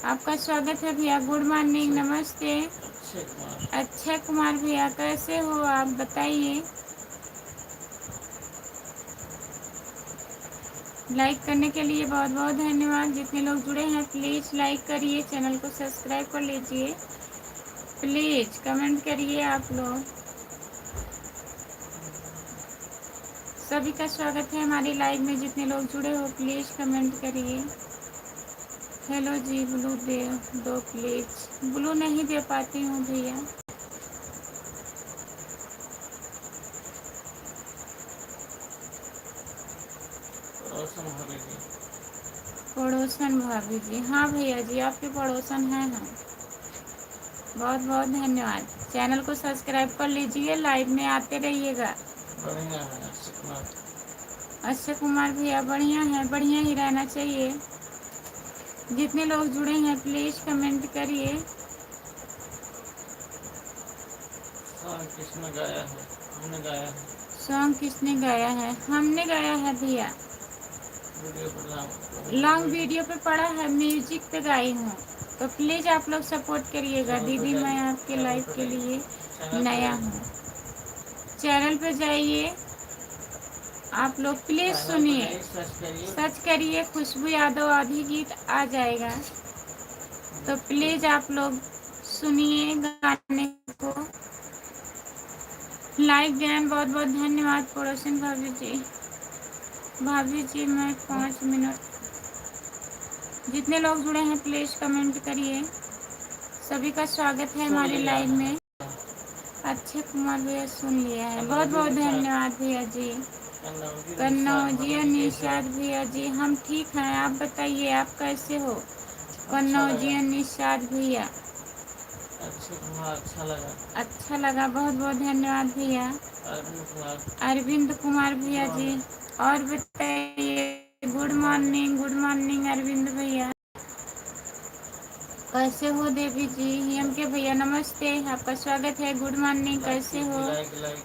आपका स्वागत है भैया। गुड मॉर्निंग, नमस्ते। अक्षय कुमार भैया, कैसे हो आप बताइए? लाइक करने के लिए बहुत बहुत धन्यवाद। जितने लोग जुड़े हैं प्लीज लाइक करिए, चैनल को सब्सक्राइब कर लीजिए। प्लीज कमेंट करिए आप लोग। सभी का स्वागत है हमारी लाइव में। जितने लोग जुड़े हो प्लीज कमेंट करिए। हेलो जी, ब्लू दे दो प्लीज। ब्लू नहीं दे पाती हूँ भैया। पड़ोसन भाभी जी, हाँ भैया जी, आपके पड़ोसन हैं हम। बहुत बहुत धन्यवाद। चैनल को सब्सक्राइब कर लीजिए, लाइव में आते रहिएगा। अक्षय कुमार भैया बढ़िया है, बढ़िया ही रहना चाहिए। जितने लोग जुड़े हैं प्लीज कमेंट करिए। किसने गाया है? हमने गाया है। सॉन्ग किसने गाया है? हमने गाया है भैया। लॉन्ग वीडियो पे पड़ा है, म्यूजिक पे गाई हूँ, तो प्लीज आप लोग सपोर्ट करिएगा। दीदी मैं आपके लाइव के लिए नया हूँ। चैनल पे जाइए आप लोग, प्लीज सुनिए, सर्च करिए खुशबू यादव आधी गीत आ जाएगा, तो प्लीज आप लोग सुनिए गाने को। लाइक ज्ञान बहुत बहुत धन्यवाद। पड़ोसन भाभी जी, भाभी जी मैं 5 मिनट। जितने लोग जुड़े हैं प्लीज कमेंट करिए। सभी का स्वागत है हमारे लाइव में। अक्षय कुमार भैया सुन लिया है, बहुत बहुत धन्यवाद भैया जी। कन्नौजिया निषाद भैया जी, हम ठीक हैं, आप बताइए आप कैसे हो? कन्नौजिया निषाद भैया, अच्छा लगा, बहुत बहुत धन्यवाद भैया। अरविंद कुमार भैया जी, और बताइए। गुड मॉर्निंग अरविंद भैया, कैसे हो? देवी जी, एम के भैया नमस्ते, आपका स्वागत है। गुड मॉर्निंग, कैसे हो?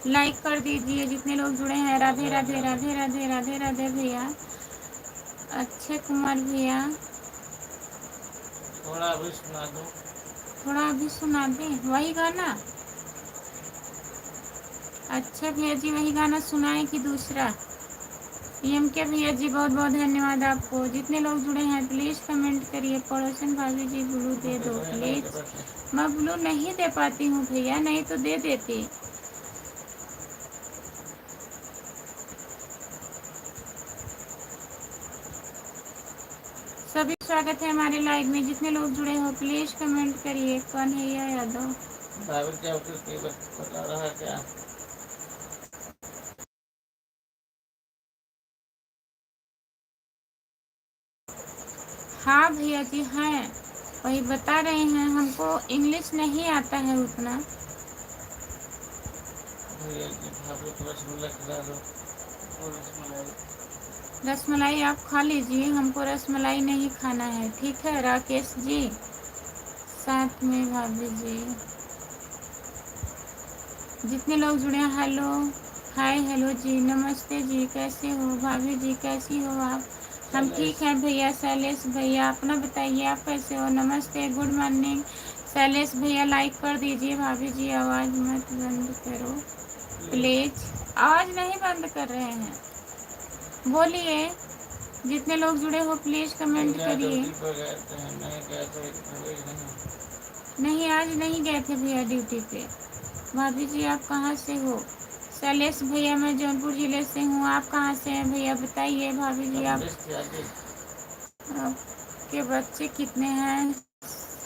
लाइक कर दीजिए जितने लोग जुड़े हैं। राधे राधे राधे राधे राधे राधे भैया। अक्षय कुमार भैया, थोड़ा अभी सुना दो। थोड़ा अभी सुना दें वही गाना? अच्छा भैया जी, वही गाना सुनाए कि दूसरा? एम के भैया जी, बहुत बहुत धन्यवाद आपको। जितने लोग जुड़े हैं प्लीज कमेंट करिए। पड़ोसन भाभी जी ब्लू दे दो प्लीज। मैं ब्लू नहीं दे पाती हूँ भैया, नहीं तो दे देती। सभी स्वागत है हमारे लाइव में। जितने लोग जुड़े हो प्लीज कमेंट करिए। कन्हैया यादव, क्या बता रहा है क्या? हाँ भैया जी हैं, वही बता रहे हैं, हमको इंग्लिश नहीं आता है उतना। रसमलाई आप खा लीजिए, हमको रसमलाई नहीं खाना है, ठीक है राकेश जी। साथ में भाभी जी, जितने लोग जुड़े हैं, हेलो हाय, हेलो जी, नमस्ते जी, कैसे हो भाभी जी, कैसी हो आप? हम ठीक हैं भैया। शैलेश भैया अपना बताइए, आप कैसे हो? नमस्ते, गुड मॉर्निंग। शैलेश भैया लाइक कर दीजिए। भाभी जी आवाज़ मत बंद करो प्लीज। आवाज़ नहीं बंद कर रहे हैं, बोलिए। जितने लोग जुड़े हो प्लीज कमेंट करिए। नहीं आज नहीं गए थे भैया ड्यूटी पे। भाभी जी आप कहाँ से हो? शैलेश भैया मैं जौनपुर जिले से हूँ, आप कहाँ से हैं भैया बताइए। भाभी जी आपके बच्चे कितने हैं?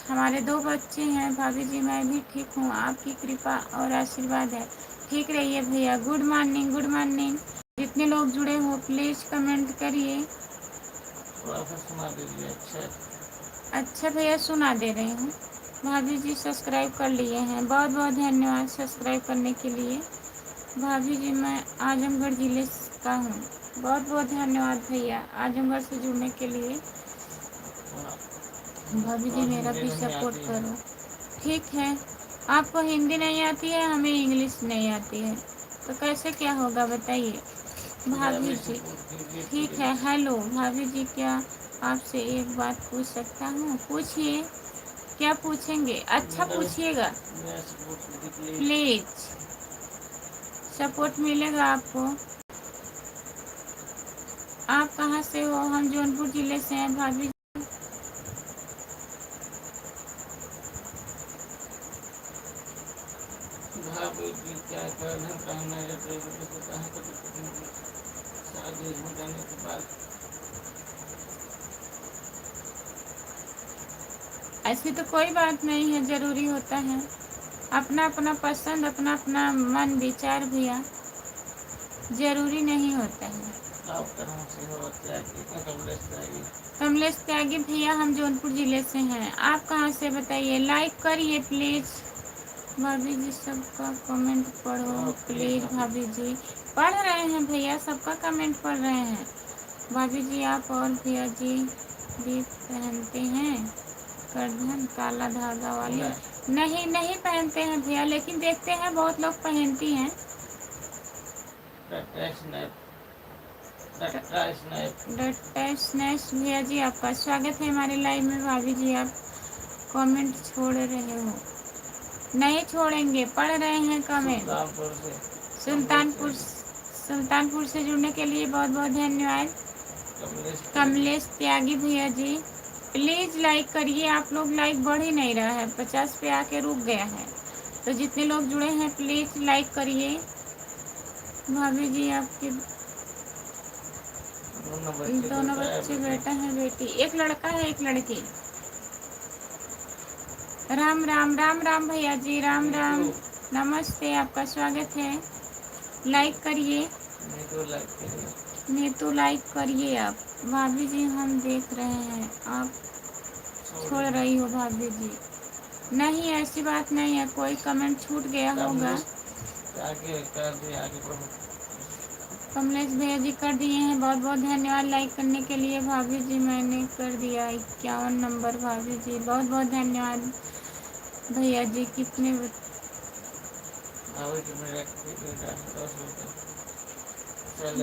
हमारे 2 बच्चे हैं भाभी जी, मैं भी ठीक हूँ, आपकी कृपा और आशीर्वाद है। ठीक रहिए भैया। Good morning, good morning. जितने लोग जुड़े हो प्लीज कमेंट करिए। सुना दीजिए। अच्छा भैया सुना दे रही हूँ। भाभी जी सब्सक्राइब कर लिए हैं, बहुत बहुत धन्यवाद सब्सक्राइब करने के लिए। भाभी जी मैं आजमगढ़ जिले का हूँ, बहुत बहुत धन्यवाद भैया आजमगढ़ से जुड़ने के लिए। भाभी जी मेरा भी सपोर्ट करो, ठीक है। आपको हिंदी नहीं आती है, हमें इंग्लिश नहीं आती है, तो कैसे क्या होगा बताइए भाभी जी। ठीक है। हेलो भाभी जी, क्या आपसे एक बात पूछ सकता हूँ? पूछिए, क्या पूछेंगे? अच्छा पूछिएगा प्लीज, सपोर्ट मिलेगा आपको। आप कहाँ से हो? हम जौनपुर जिले से हैं भाभी जी। भाभी जी क्या कर शादी हो जाने के बाद ऐसी तो कोई बात नहीं है, जरूरी होता है अपना अपना पसंद, अपना अपना मन विचार भैया, जरूरी नहीं होता है। कमलेश त्यागी भैया हम जौनपुर जिले से हैं, आप कहाँ से बताइए? लाइक करिए प्लीज। भाभी जी सबका कमेंट पढ़ो प्लीज। भाभी जी पढ़ रहे हैं भैया, सबका कमेंट पढ़ रहे हैं। भाभी जी आप और भैया जी भी पहनते हैं करधन काला धागा वाली? नहीं नहीं पहनते हैं भैया, लेकिन देखते हैं बहुत लोग पहनती हैं। भैया जी आपका स्वागत है हमारे लाइव में। भाभी जी आप कमेंट छोड़ रहे हो? नहीं छोड़ेंगे, पढ़ रहे हैं कमेंट। सुल्तानपुर से जुड़ने के लिए बहुत बहुत धन्यवाद। कमलेश त्यागी भैया जी प्लीज लाइक करिए। आप लोग लाइक बढ़ ही नहीं रहा है, 50 पे आके रुक गया है, तो जितने लोग जुड़े हैं प्लीज लाइक करिए। भाभी जी आपके दोनों बच्चे, बेटा है बेटी? एक लड़का है एक लड़की। राम राम राम राम भैया जी, राम राम, नमस्ते, आपका स्वागत है। लाइक करिए, नीतू लाइक करिए आप। भाभी जी हम देख रहे हैं, आप छोड़ रही हो भाभी जी? नहीं ऐसी बात नहीं है, कोई कमेंट छूट गया होगा। कमलेश भैया जी कर दिए हैं, बहुत बहुत धन्यवाद लाइक करने के लिए। भाभी जी मैंने कर दिया 51 नंबर। भाभी जी बहुत बहुत धन्यवाद भैया जी। कितने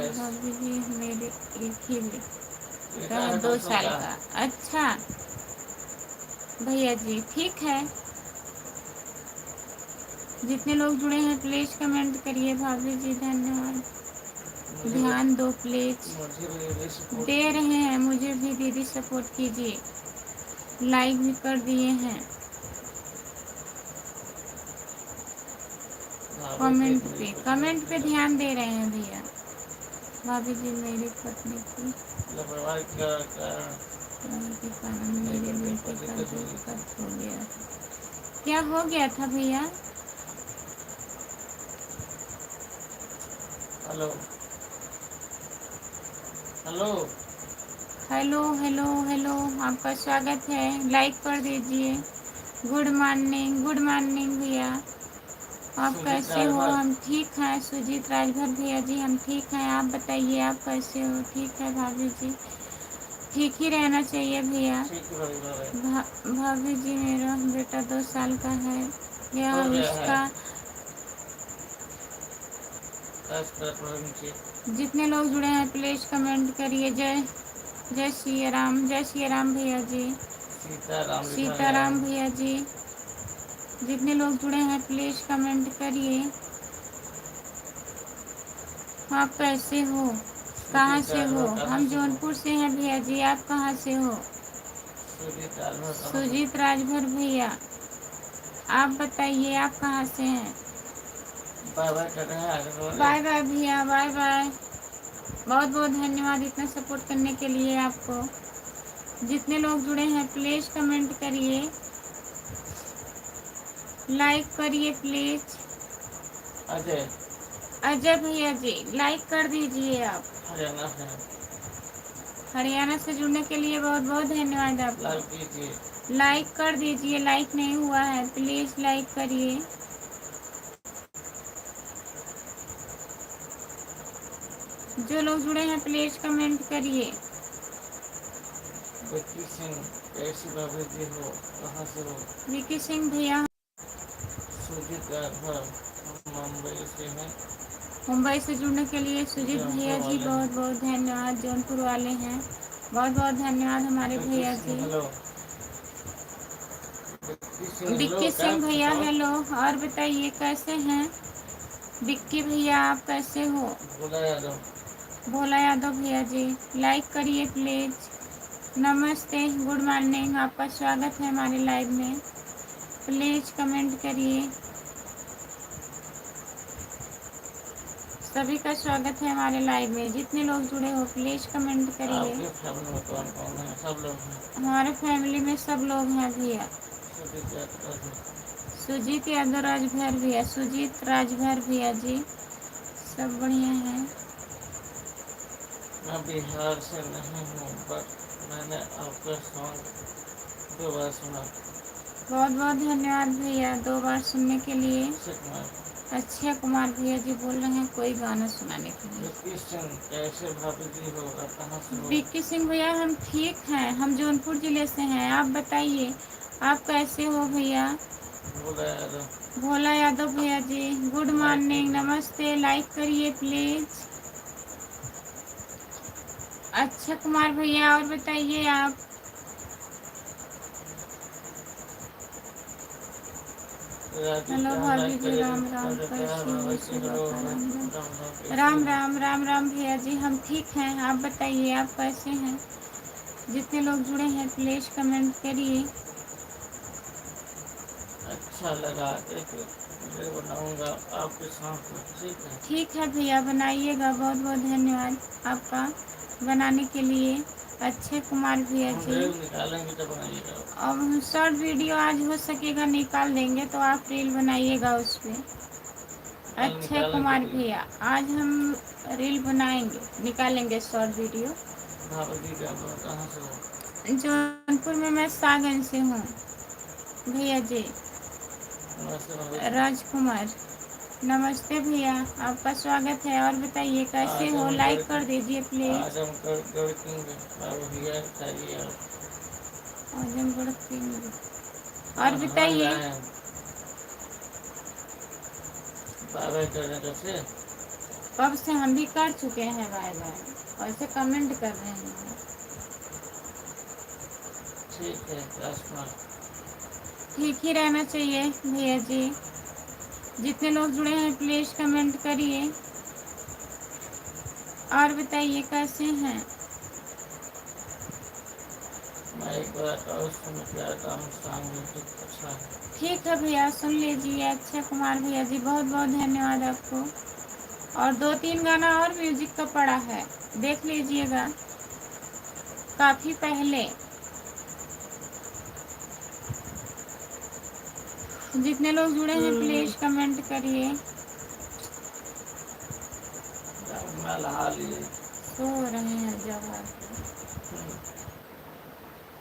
भाभी जी मेरे एक ही बेटा 2 साल का। अच्छा भैया जी ठीक है। जितने लोग जुड़े हैं प्लीज कमेंट करिए। भाभी जी धन्यवाद, ध्यान दो प्लीज। दे रहे हैं, मुझे भी दीदी सपोर्ट कीजिए। लाइक भी कर दिए हैं, कमेंट पे ध्यान दे रहे हैं भैया। भाभी जी मेरी पत्नी की के कारण मेरे बेटे का दिक्कत हो गया। क्या हो गया था भैया? Hello hello hello hello hello, आपका स्वागत है, लाइक कर दीजिए। गुड मॉर्निंग भैया, आप सुजीत कैसे हो? राजभर। हम ठीक हैं सुजीत राजभर भैया जी, हम ठीक हैं। आप बताइए आप कैसे हो? ठीक है भाभी जी, ठीक ही रहना चाहिए भैया। ठीक है भाभी। भाभी जी मेरा बेटा 2 साल का है, यह हो गया है उसका। 10 मिनट में नीचे। जितने लोग जुड़े हैं प्लीज कमेंट करिए। जय जय श्री राम, जय श्री राम भैया जी, सीताराम लिखा गया सीताराम है। भैया जी। जितने लोग जुड़े हैं प्लीज कमेंट करिए। आप कैसे हो? कहाँ सुजीत से हो? राजभर कहाँ हम से हो? जौनपुर से हैं भैया जी, आप कहाँ से हो? सुजीत राजभर कहाँ से हो? सुजीत राजभर भैया, आप बताइए आप कहाँ से हैं? बाय बाय कर रहे हैं आगे बढ़े। बाय बाय भैया, बाय बाय। बहुत बहुत धन्यवाद इतना सपोर्ट करने के लिए आपको। जितने लोग जुड़े हैं प्लीज कमेंट करिए, लाइक करिए प्लीज। अजय अजय भैया जी लाइक कर दीजिए आप। हरियाणा से हरियाणा से जुड़ने के लिए बहुत बहुत धन्यवाद लाइक आपको। कीजिए। लाइक कर दीजिए, लाइक नहीं हुआ है प्लीज लाइक करिए। जो लोग जुड़े हैं प्लीज कमेंट करिए। विक्की सिंह कैसी भाभी जी हो? कहाँ से हो? विकी सिंह भैया सुजीत राजभर हम मुंबई से हैं। मुंबई से जुड़ने के लिए सुजीत जौनपुर भैया जी वाले हैं। बहुत बहुत धन्यवाद। जौनपुर वाले हैं, बहुत बहुत धन्यवाद हमारे विक्की भैया सिंह जी। हेलो। विक्की सिंह हेलो। विक्की क्या सिंह भैया बताओ? हेलो, और बताइए कैसे हैं? विक्की भैया आप कैसे हो? भोला यादव। भोला यादव भैया जी लाइक करिए प्लीज। नमस्ते, गुड मॉर्निंग, आपका स्वागत है हमारे लाइव में। प्लीज कमेंट करिए। सभी का स्वागत है हमारे लाइव में। जितने लोग जुड़े हो प्लीज कमेंट करिए। आपके फैमिली में कौन कौन है? सब लोग हैं। हमारे फैमिली में सब लोग हैं भैया। सुजीत यादव। सुजीत यादव राजभर भैया, सुजीत राजभर भैया जी सब बढ़िया हैं। मैं बिहार से नहीं हूँ, बट मैंने आपका सॉन्ग 2 बार सुना। बहुत बहुत धन्यवाद भैया 2 बार सुनने के लिए। अक्षय कुमार। अक्षय कुमार भैया जी बोल रहे हैं कोई गाना सुनाने के लिए। विक्की सिंह कैसे भाभी जी हो? आप कहाँ से हो? विक्की सिंह भैया हम ठीक हैं, हम जौनपुर जिले से हैं। आप बताइए आप कैसे हो भैया? भोला यादव। भोला यादव भैया जी गुड मॉर्निंग, नमस्ते, लाइक करिए प्लीज। अक्षय कुमार भैया और बताइए आप? हेलो भाभी जी, राम राम, कैसी हो? सुबह का राम राम, राम राम राम भैया जी हम ठीक हैं। आप बताइए आप कैसे हैं? जितने लोग जुड़े हैं प्लीज कमेंट करिए। अच्छा लगा, एक वीडियो बनाऊंगा आपके साथ में, ठीक है? ठीक है भैया बनाइएगा, बहुत बहुत धन्यवाद आपका बनाने के लिए। अक्षय कुमार भैया हम जी वीडियो निकालेंगे तो बनाइएगा। अब हम शॉर्ट वीडियो आज हो सकेगा निकाल देंगे, तो आप रील बनाइएगा उस पर। कल अक्षय निकालेंगे कुमार वीडियो। भैया आज हम रील बनाएंगे, निकालेंगे शॉर्ट वीडियो। भाभी जी कहाँ से हो? जौनपुर में मैं सागन से हूँ भैया जी। नमस्ते भाभी जी। राजकुमार नमस्ते भैया, आपका स्वागत है। और बताइए कैसे हो? लाइक कर दीजिए प्लीज। आजमगढ़ गढ़ किंग बाबू भैया चाहिए आप। आजमगढ़ किंग। और बताइए बाय बाय करने का से कब से हम भी कर चुके हैं बाय बाय, ऐसे कमेंट कर रहे हैं। ठीक है राजकुमार। ठीक ही रहना चाहिए भैया जी। जितने लोग जुड़े हैं प्लीज कमेंट करिए। और बताइए कैसे हैं? मैं एक बार और सुन प्यार का सॉन्ग म्यूजिक अच्छा है। ठीक है भैया सुन लीजिए। अक्षय कुमार भैया जी बहुत बहुत धन्यवाद आपको। और 2-3 गाना और म्यूजिक का पड़ा है, देख लीजिएगा काफी पहले। जितने लोग जुड़े हैं प्लीज कमेंट करिए। मैं लहा लिए। सो रहे हैं,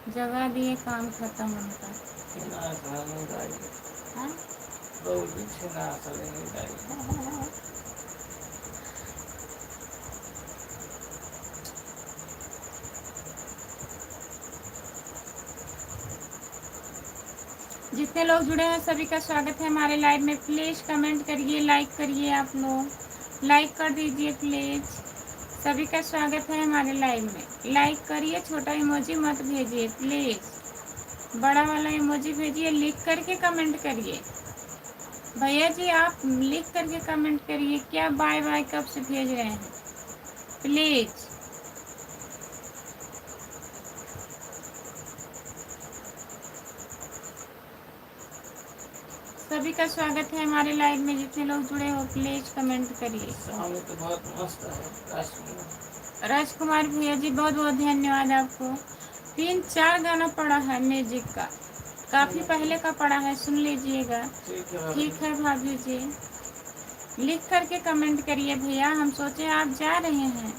जगह दिए, काम खत्म उनका। हाँ? तो पीछे ना चलेंगे गाड़ी। जितने लोग जुड़े हैं सभी का स्वागत है हमारे लाइव में। प्लीज कमेंट करिए, लाइक करिए, आप लोग लाइक कर दीजिए प्लीज। सभी का स्वागत है हमारे लाइव में। लाइक करिए, छोटा इमोजी मत भेजिए प्लीज, बड़ा वाला इमोजी भेजिए। लिख करके कमेंट करिए भैया जी, आप लिख करके कमेंट करिए। क्या बाय बाय कब से भेज रहे हैं प्लीज। सभी का स्वागत है हमारे लाइव में। जितने लोग जुड़े हो प्लीज कमेंट करिए। सामने तो बहुत मस्त है राजकुमार भैया जी, बहुत बहुत धन्यवाद आपको। 3-4 गाना पड़ा है म्यूजिक का, काफी पहले का पड़ा है, सुन लीजिएगा। ठीक है भाभी जी, लिख करके कमेंट करिए भैया। हम सोचे आप जा रहे हैं,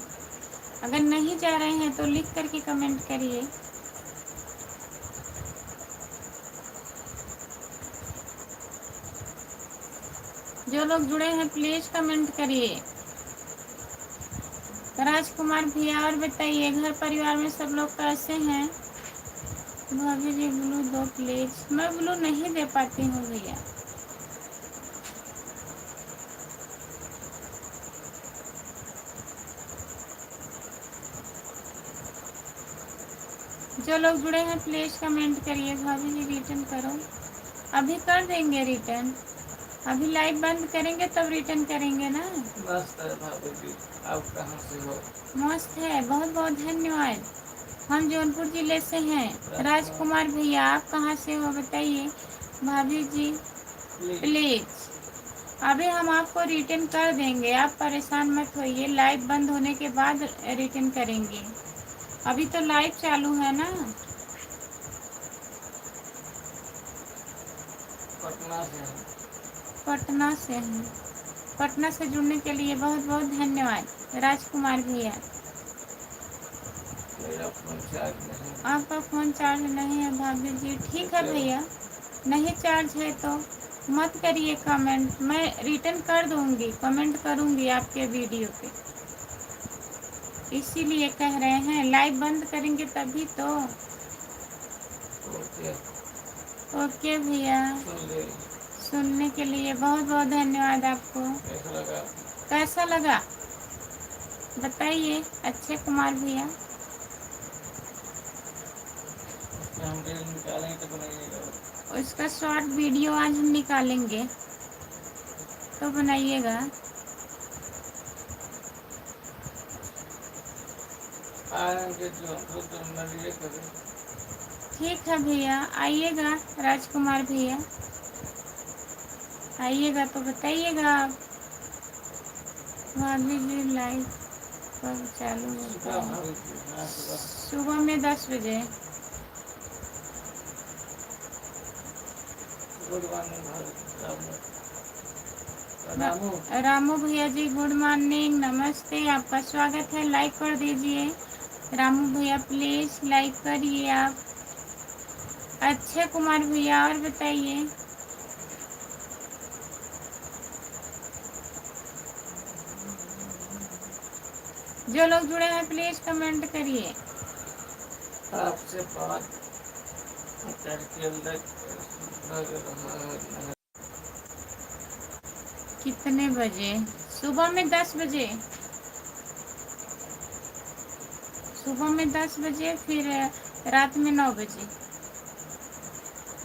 अगर नहीं जा रहे हैं तो लिख करके कमेंट करिए। जो लोग जुड़े हैं प्लीज कमेंट करिए। राजकुमार भैया और बताइए, घर परिवार में सब लोग कैसे हैं? भाभी जी ब्लू दो प्लीज। मैं ब्लू नहीं दे पाती हूँ भैया। जो लोग जुड़े हैं प्लीज कमेंट करिए। भाभी जी रिटर्न करो, अभी कर देंगे रिटर्न। अभी लाइव बंद करेंगे तब रिटर्न करेंगे ना। मस्त है भाभी जी, आप कहाँ से हो? मस्त है, बहुत बहुत धन्यवाद। हम जौनपुर जिले से हैं। राजकुमार भैया आप कहाँ से हो बताइए। भाभी जी प्लीज, अभी हम आपको रिटर्न कर देंगे, आप परेशान मत होइए। लाइव बंद होने के बाद रिटर्न करेंगे, अभी तो लाइव चालू है ना। पटना से हैं। पटना से हैं। पटना से जुड़ने के लिए बहुत बहुत धन्यवाद राजकुमार भैया। मेरा फोन चार्ज नहीं। आपका फ़ोन चार्ज नहीं है भाभी जी। ठीक है भैया, नहीं चार्ज है तो मत करिए कमेंट, मैं रिटर्न कर दूंगी, कमेंट करूंगी आपके वीडियो पे, इसीलिए कह रहे हैं लाइव बंद करेंगे तभी तो। ओके भैया, सुनने के लिए बहुत बहुत धन्यवाद आपको। कैसा लगा बताइए अक्षय कुमार भैया। हम रील निकालेंगे तो बनाइएगा। उसका शॉर्ट वीडियो आज हम निकालेंगे तो बनाइएगा। आएंगे जो हमको तो मिलिए कभी। ठीक है भैया, आइएगा राजकुमार भैया, आइएगा तो बताइएगा आप। भाभी जी लाइव कब चालू होता है? सुबह में 10 बजे। रामू भैया जी गुड मॉर्निंग, नमस्ते, आपका स्वागत है। लाइक कर दीजिए रामू भैया, प्लीज लाइक करिए आप। अक्षय कुमार भैया और बताइए। जो लोग जुड़े हैं प्लीज कमेंट करिए। आपसे बात करके कितने बजे? सुबह में 10 बजे। सुबह में 10 बजे, फिर रात में 9 बजे,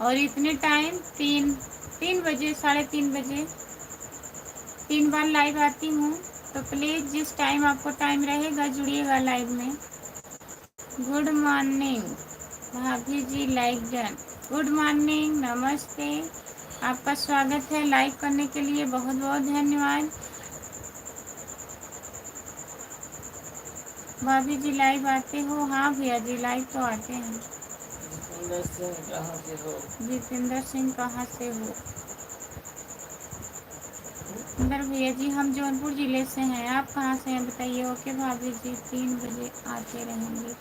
और इतने टाइम 3 बजे, 3:30 बजे 3 बार लाइव आती हूँ। तो प्लीज़ जिस टाइम आपको टाइम रहेगा जुड़िएगा लाइव में। गुड मॉर्निंग भाभी जी, लाइक डन। गुड मॉर्निंग, नमस्ते, आपका स्वागत है। लाइक करने के लिए बहुत बहुत धन्यवाद। भाभी जी लाइव आते हो? हाँ भैया जी लाइव तो आते हैं। जितेंद्र सिंह कहाँ से हो? जितेंद्र सिंह कहाँ से हो? अंदर भैया जी हम जौनपुर ज़िले से हैं, आप कहाँ से हैं बताइए। ओके भाभी जी, 3 बजे आते रहेंगे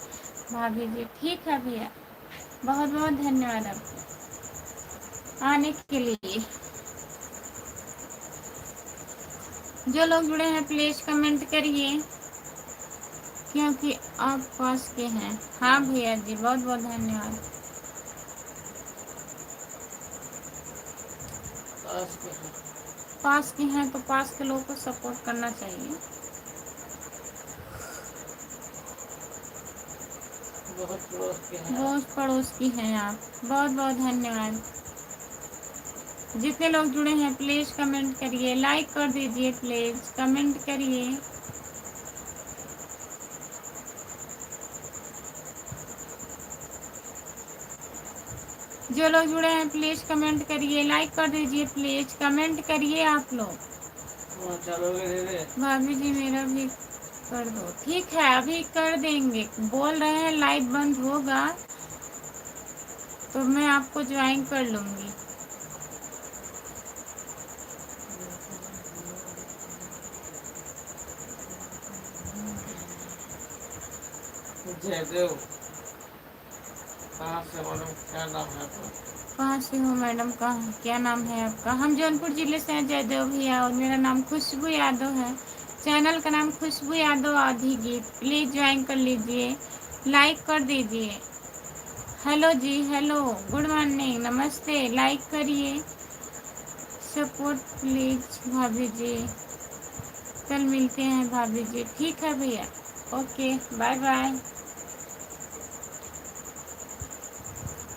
भाभी जी। ठीक है भैया, बहुत बहुत धन्यवाद आपको आने के लिए। जो लोग जुड़े हैं प्लीज कमेंट करिए, क्योंकि आप पास के हैं। हाँ भैया जी, बहुत बहुत धन्यवाद। पास के हैं तो पास के लोगों को सपोर्ट करना चाहिए। बहुत पड़ोस की हैं आप। बहुत बहुत धन्यवाद। जितने लोग जुड़े हैं प्लीज कमेंट करिए, लाइक कर दीजिए, प्लीज कमेंट करिए। जो लोग जुड़े हैं प्लीज कमेंट करिए, लाइक कर दीजिए, प्लीज कमेंट करिए आप लोग। भाभी जी मेरा भी कर दो। ठीक है, अभी कर देंगे। बोल रहे हैं लाइव बंद होगा तो मैं आपको ज्वाइन कर लूंगी। जयदेव, कहाँ से मैडम, क्या नाम है आपका? कहाँ से हो मैडम, कहाँ, क्या नाम है आपका? हम जौनपुर जिले से हैं जयदेव भैया, और मेरा नाम खुशबू यादव है। चैनल का नाम खुशबू यादव आधी गीत। प्लीज ज्वाइन कर लीजिए, लाइक कर दीजिए। हेलो जी, हेलो, गुड मॉर्निंग, नमस्ते, लाइक करिए, सपोर्ट प्लीज भाभी जी। कल मिलते हैं भाभी जी। ठीक है भैया, ओके, बाय बाय।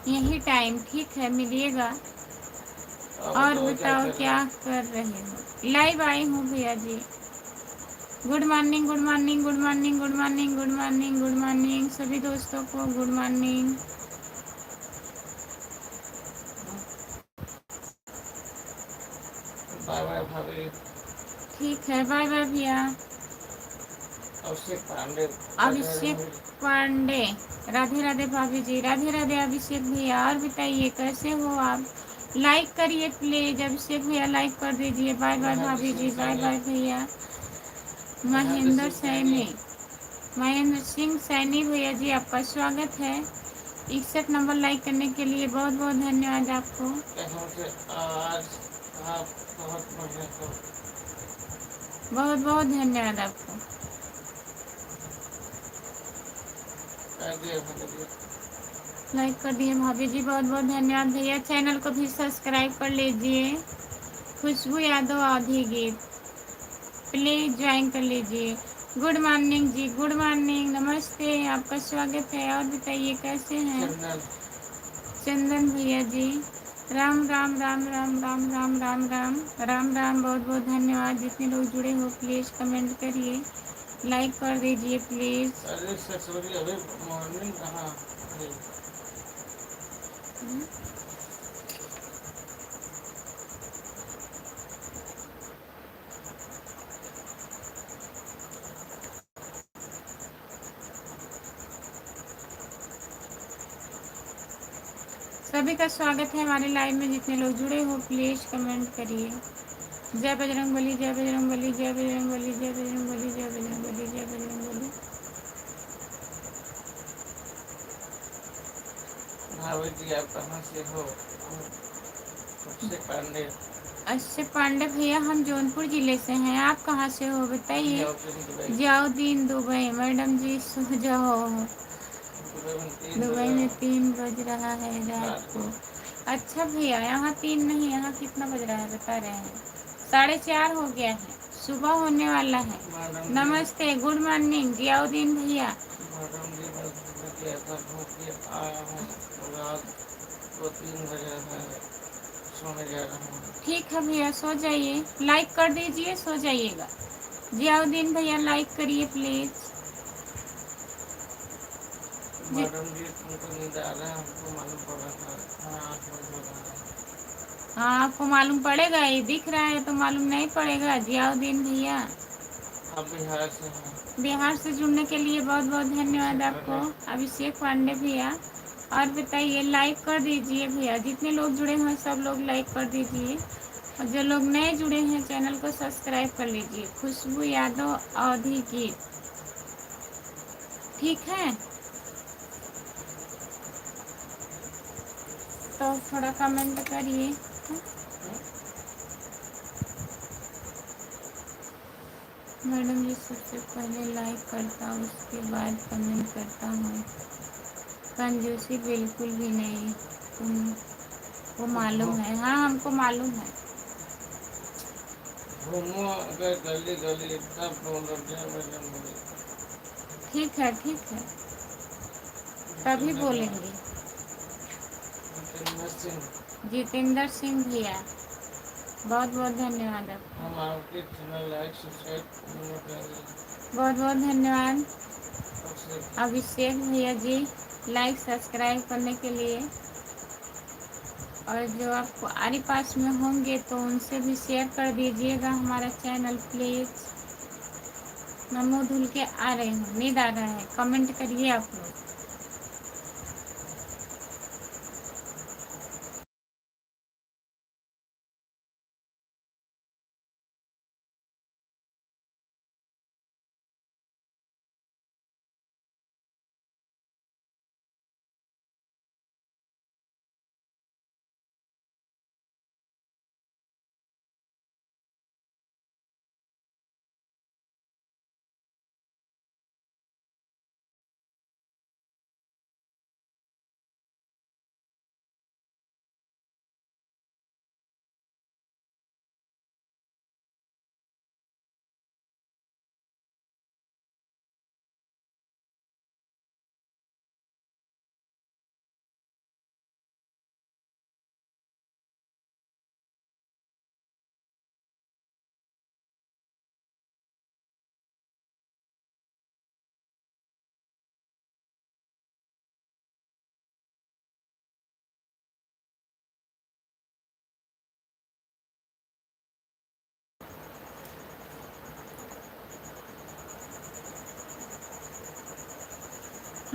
यही टाइम ठीक है, मिलिएगा। और बताओ क्या कर रहे हो? लाइव आई हूँ भैया जी। Good morning, good morning, good morning, good morning, good morning, good morning सभी दोस्तों को गुड मॉर्निंग। बाय बाय भाभी। ठीक है, बाय बाय भैया। अभिषेक पांडे, अभिषेक पांडे, राधे राधे भाभी जी, राधे राधे अभिषेक भैया। और बताइए कैसे हो आप? लाइक करिए प्लीज, अभिषेक भैया लाइक कर दीजिए। बाय बाय भाभी जी, बाय बाय भैया। महेंद्र सैनी, महेंद्र सिंह सैनी भैया जी, आपका स्वागत है। 61 नंबर लाइक करने के लिए बहुत बहुत धन्यवाद आपको। आज आप बहुत बढ़िया हो। बहुत बहुत धन्यवाद आपको। लाइक कर दिए भाभी जी, बहुत बहुत धन्यवाद भैया। चैनल को भी सब्सक्राइब कर लीजिए, खुशबू यादव आधी गीत। प्लीज ज्वाइन कर लीजिए। गुड मॉर्निंग जी, गुड मॉर्निंग, नमस्ते, आपका स्वागत है। और बताइए कैसे हैं? चंदन भैया जी, राम राम राम राम राम राम राम राम राम राम। बहुत बहुत धन्यवाद। जितने लोग जुड़े हो प्लीज कमेंट करिए, लाइक कर दीजिए प्लीज। अरे मॉर्निंग कहाँ? सभी का स्वागत है हमारे लाइव में। जितने लोग जुड़े हो प्लीज कमेंट करिए। जय बजरंगबली, जय बजरंगबली, जय बजरंगबली, जय बजरंगबली, जय बजरंगबली, जय बजरंगबली। भाभी जी आप कहाँ से हो? अभिषेक पांडे। अभिषेक पांडे भैया, हम जौनपुर जिले से हैं। आप कहाँ से हो बताइए? जियाउद्दीन दुबई, मैडम जी सो जाओ। दुबई में 3 बज रहा है रात को। अच्छा भैया, यहाँ 3 नहीं, यहाँ कितना बज रहा है बता रहे हैं? 4:30 हो गया है, सुबह होने वाला है। नमस्ते, गुड मॉर्निंग जियाउद्दीन भैया। ठीक है भैया, सो जाइए, लाइक कर दीजिए, सो जाइएगा। जियाउद्दीन भैया लाइक करिए प्लीज। मैडम जी तुमको नींद आ रहा है, हमको मालूम पड़ रहा है। हाँ, आपको मालूम पड़ेगा, ये दिख रहा है तो मालूम नहीं पड़ेगा। जियाउद्दीन भैया आप बिहार से हैं। बिहार से जुड़ने के लिए बहुत बहुत धन्यवाद आपको। अभिषेक पांडे भैया, और बताइए, लाइक कर दीजिए भैया। जितने लोग जुड़े हैं सब लोग लाइक कर दीजिए, और जो लोग नए जुड़े हैं चैनल को सब्सक्राइब कर लीजिए। खुशबू यादव अवधी गीत, ठीक है? तो थोड़ा कमेंट करिए। मैडम जी सबसे पहले लाइक करता हूँ, उसके बाद कमेंट करता हूँ। कंजूसी बिल्कुल भी नहीं, वो मालूम है। हाँ, हमको मालूम है। घूमो अगर गली गली तब बोलो जय बजरंग। ठीक है, ठीक है, तभी बोलेंगे। जितेंद्र सिंह, जितेंद्र सिंह भैया, बहुत बहुत धन्यवाद आपका। हम आपके चैनल लाइक सब्सक्राइब करना चाहिए। बहुत बहुत धन्यवाद अभिषेक, अभिषेक भैया जी, लाइक सब्सक्राइब करने के लिए। और जो आपको आरी पास में होंगे तो उनसे भी शेयर कर दीजिएगा हमारा चैनल प्लीज़। मैं मुँह धुल के आ रही हूँ, नींद आ रहा है, कमेंट करिए आप लोग।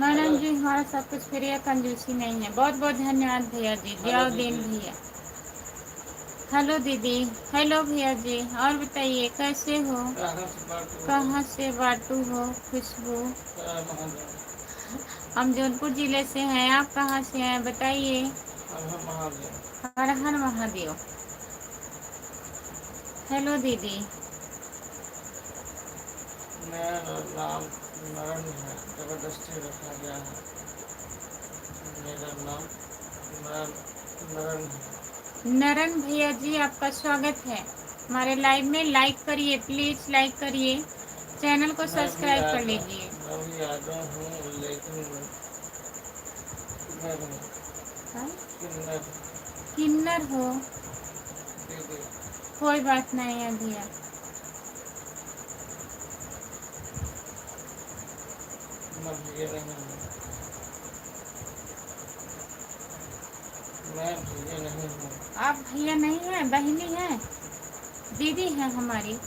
मैडम जी हमारा सब कुछ फ्री है, कंजूसी नहीं है। बहुत बहुत धन्यवाद भैया जी, जियाउद्दीन भैया। हेलो दीदी, हेलो भैया जी, और बताइए कैसे हो, कहाँ से बाटू हो खुशबू? हम जौनपुर जिले से हैं, आप कहाँ से हैं बताइए? हर हर महादेव। हेलो दीदी। मेरा नाम नरन है, जबरदस्ती रखा गया है। मेरा नाम नरन है। नरन भैया जी आपका स्वागत है हमारे लाइव में। लाइक करिए प्लीज, लाइक करिए, चैनल को सब्सक्राइब कर लीजिए। मैं भी आदम हूँ लेकिन किन्नर हो, दीदी कोई बात नहीं है भैया। मैं भैया नहीं हूँ, मैं भैया नहीं हूँ। आप भैया नहीं हैं, बहनी हैं, दीदी हैं हमारी।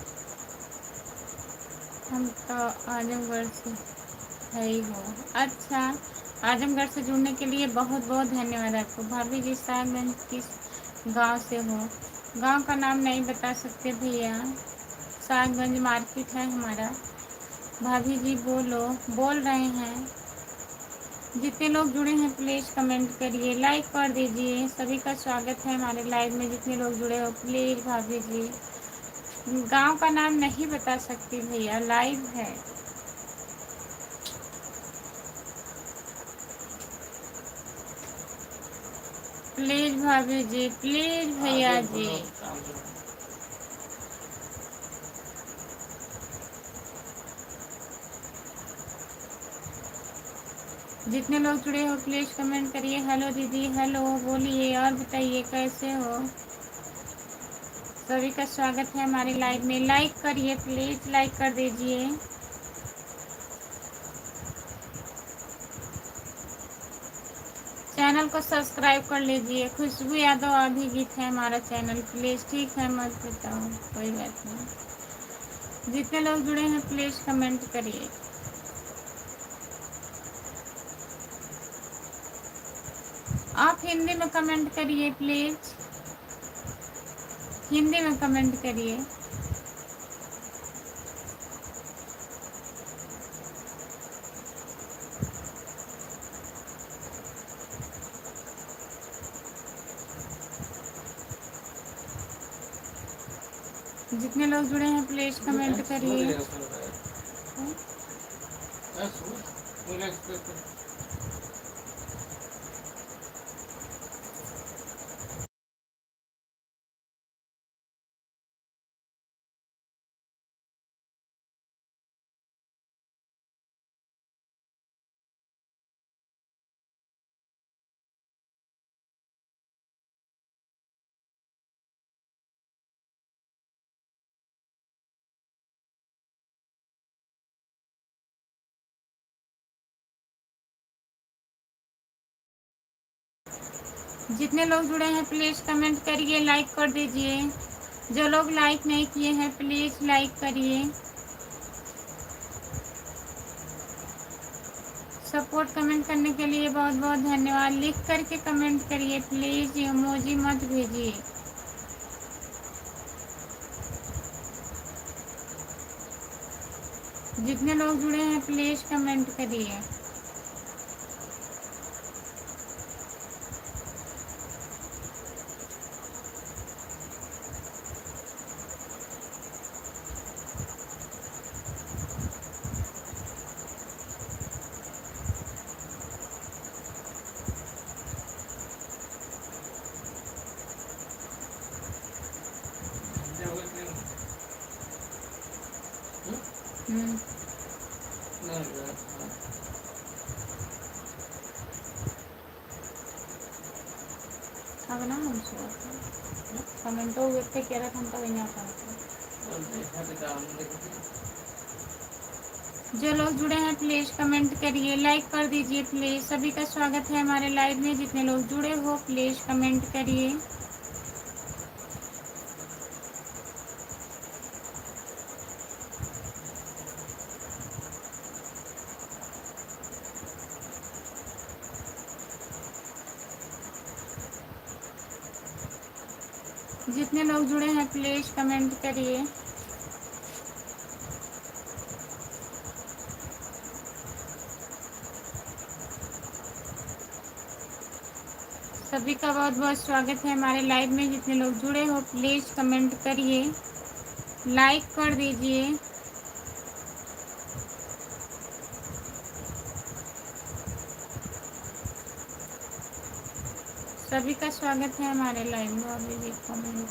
हम तो आजमगढ़ से है ही हो। अच्छा, आजमगढ़ से जुड़ने के लिए बहुत बहुत धन्यवाद आपको। भाभी जी साहबगंज किस गांव से हो? गांव का नाम नहीं बता सकते भैया, साहबगंज मार्केट है हमारा। भाभी जी बोलो, बोल रहे हैं। जितने लोग जुड़े हैं प्लीज़ कमेंट करिए, लाइक कर दीजिए। सभी का स्वागत है हमारे लाइव में, जितने लोग जुड़े हो प्लीज़। भाभी जी गांव का नाम नहीं बता सकती भैया, लाइव है। प्लीज भाभी जी, प्लीज भैया जी। जितने लोग जुड़े हो प्लीज कमेंट करिए। हेलो दीदी, हेलो बोलिए और बताइए कैसे हो? सभी का स्वागत है हमारे लाइव में। लाइक करिए प्लीज, लाइक कर दीजिए। चैनल को सब्सक्राइब कर लीजिए। खुशबू यादव अभिजीत है हमारा चैनल, प्लीज। ठीक है, मत बताओ, कोई बात नहीं। जितने लोग जुड़े हैं प्लीज कमेंट करिए। आप हिंदी में कमेंट करिए प्लीज, हिंदी में कमेंट करिए। जितने लोग जुड़े हैं प्लीज कमेंट करिए। जितने लोग जुड़े हैं प्लीज कमेंट करिए, लाइक कर दीजिए। जो लोग लाइक नहीं किए हैं प्लीज लाइक करिए। सपोर्ट कमेंट करने के लिए बहुत बहुत धन्यवाद। लिख करके कमेंट करिए प्लीज, इमोजी मत भेजिए। जितने लोग जुड़े हैं प्लीज कमेंट करिए। अब ना कमेंटो व्यक्ति कह रहा था हम तो यहाँ पर। जो लोग जुड़े हैं प्लीज कमेंट करिए, लाइक कर दीजिए प्लीज। सभी का स्वागत है हमारे लाइव में। जितने लोग जुड़े हो प्लीज कमेंट करिए। जितने लोग जुड़े हैं प्लीज कमेंट करिए। सभी का बहुत बहुत स्वागत है हमारे लाइव में। जितने लोग जुड़े हो प्लीज कमेंट करिए, लाइक कर दीजिए। सभी का स्वागत है हमारे लाइव में। अभी भी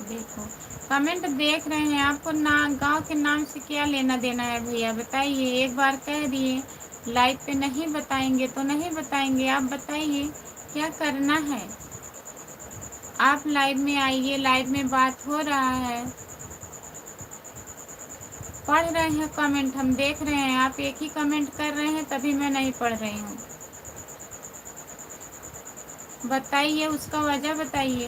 देखो कमेंट देख रहे हैं। आपको ना गांव के नाम से क्या लेना देना है भैया बताइए। एक बार कह दिए लाइव पे नहीं बताएंगे तो नहीं बताएंगे। आप बताइए क्या करना है। आप लाइव में आइए, लाइव में बात हो रहा है। पढ़ रहे हैं कमेंट, हम देख रहे हैं। आप एक ही कमेंट कर रहे हैं तभी मैं नहीं पढ़ रही हूँ। बताइए, उसका वजह बताइए।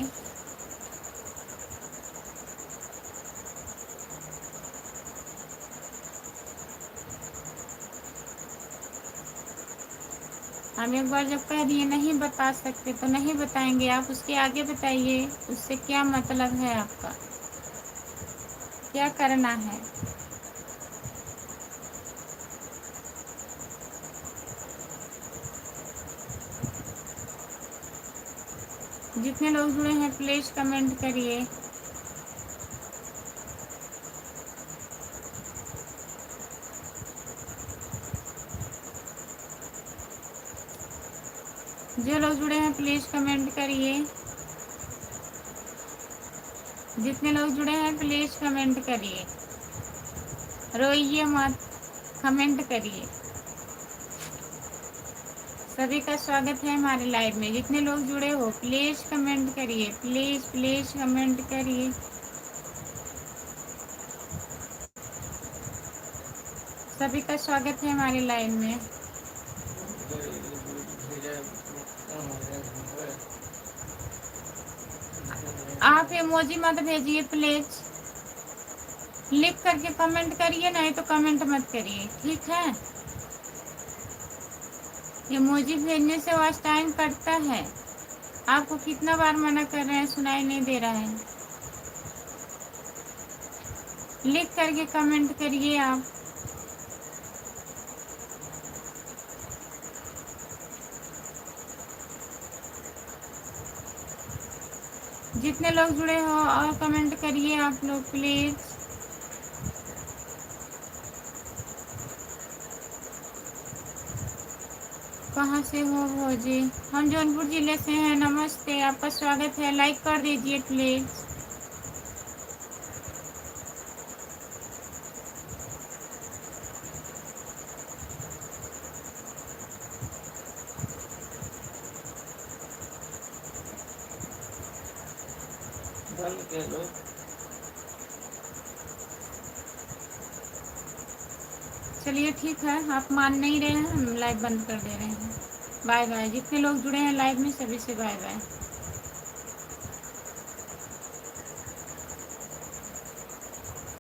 हम एक बार जब कह दिए नहीं बता सकते तो नहीं बताएंगे। आप उसके आगे बताइए, उससे क्या मतलब है आपका, क्या करना है। जितने लोग जुड़े हैं प्लीज कमेंट करिए। जो लोग जुड़े हैं प्लीज कमेंट करिए। जितने लोग जुड़े हैं प्लीज कमेंट करिए, रोइए मत, कमेंट करिए। सभी का स्वागत है हमारे लाइव में। जितने लोग जुड़े हो प्लीज कमेंट करिए, प्लीज प्लीज कमेंट करिए। सभी का स्वागत है हमारे लाइव में। आप इमोजी मत भेजिए प्लीज, लिख करके कमेंट करिए, नहीं तो कमेंट मत करिए, ठीक है। इमोजी भेजने से वॉच टाइम कटता है। आपको कितना बार मना कर रहे हैं, सुनाई नहीं दे रहा है। लिख करके कमेंट करिए आप। जितने लोग जुड़े हो और कमेंट करिए आप लोग प्लीज। कहाँ से हो भौजी? हम जौनपुर जिले से हैं। नमस्ते, आपका स्वागत है। लाइक कर दीजिए प्लीज। बंद कर लो। चलिए ठीक है, आप मान नहीं रहे हैं, हम लाइव बंद कर दे रहे हैं। Bye bye. जितने लोग जुड़े हैं लाइव में सभी से बाय बाय।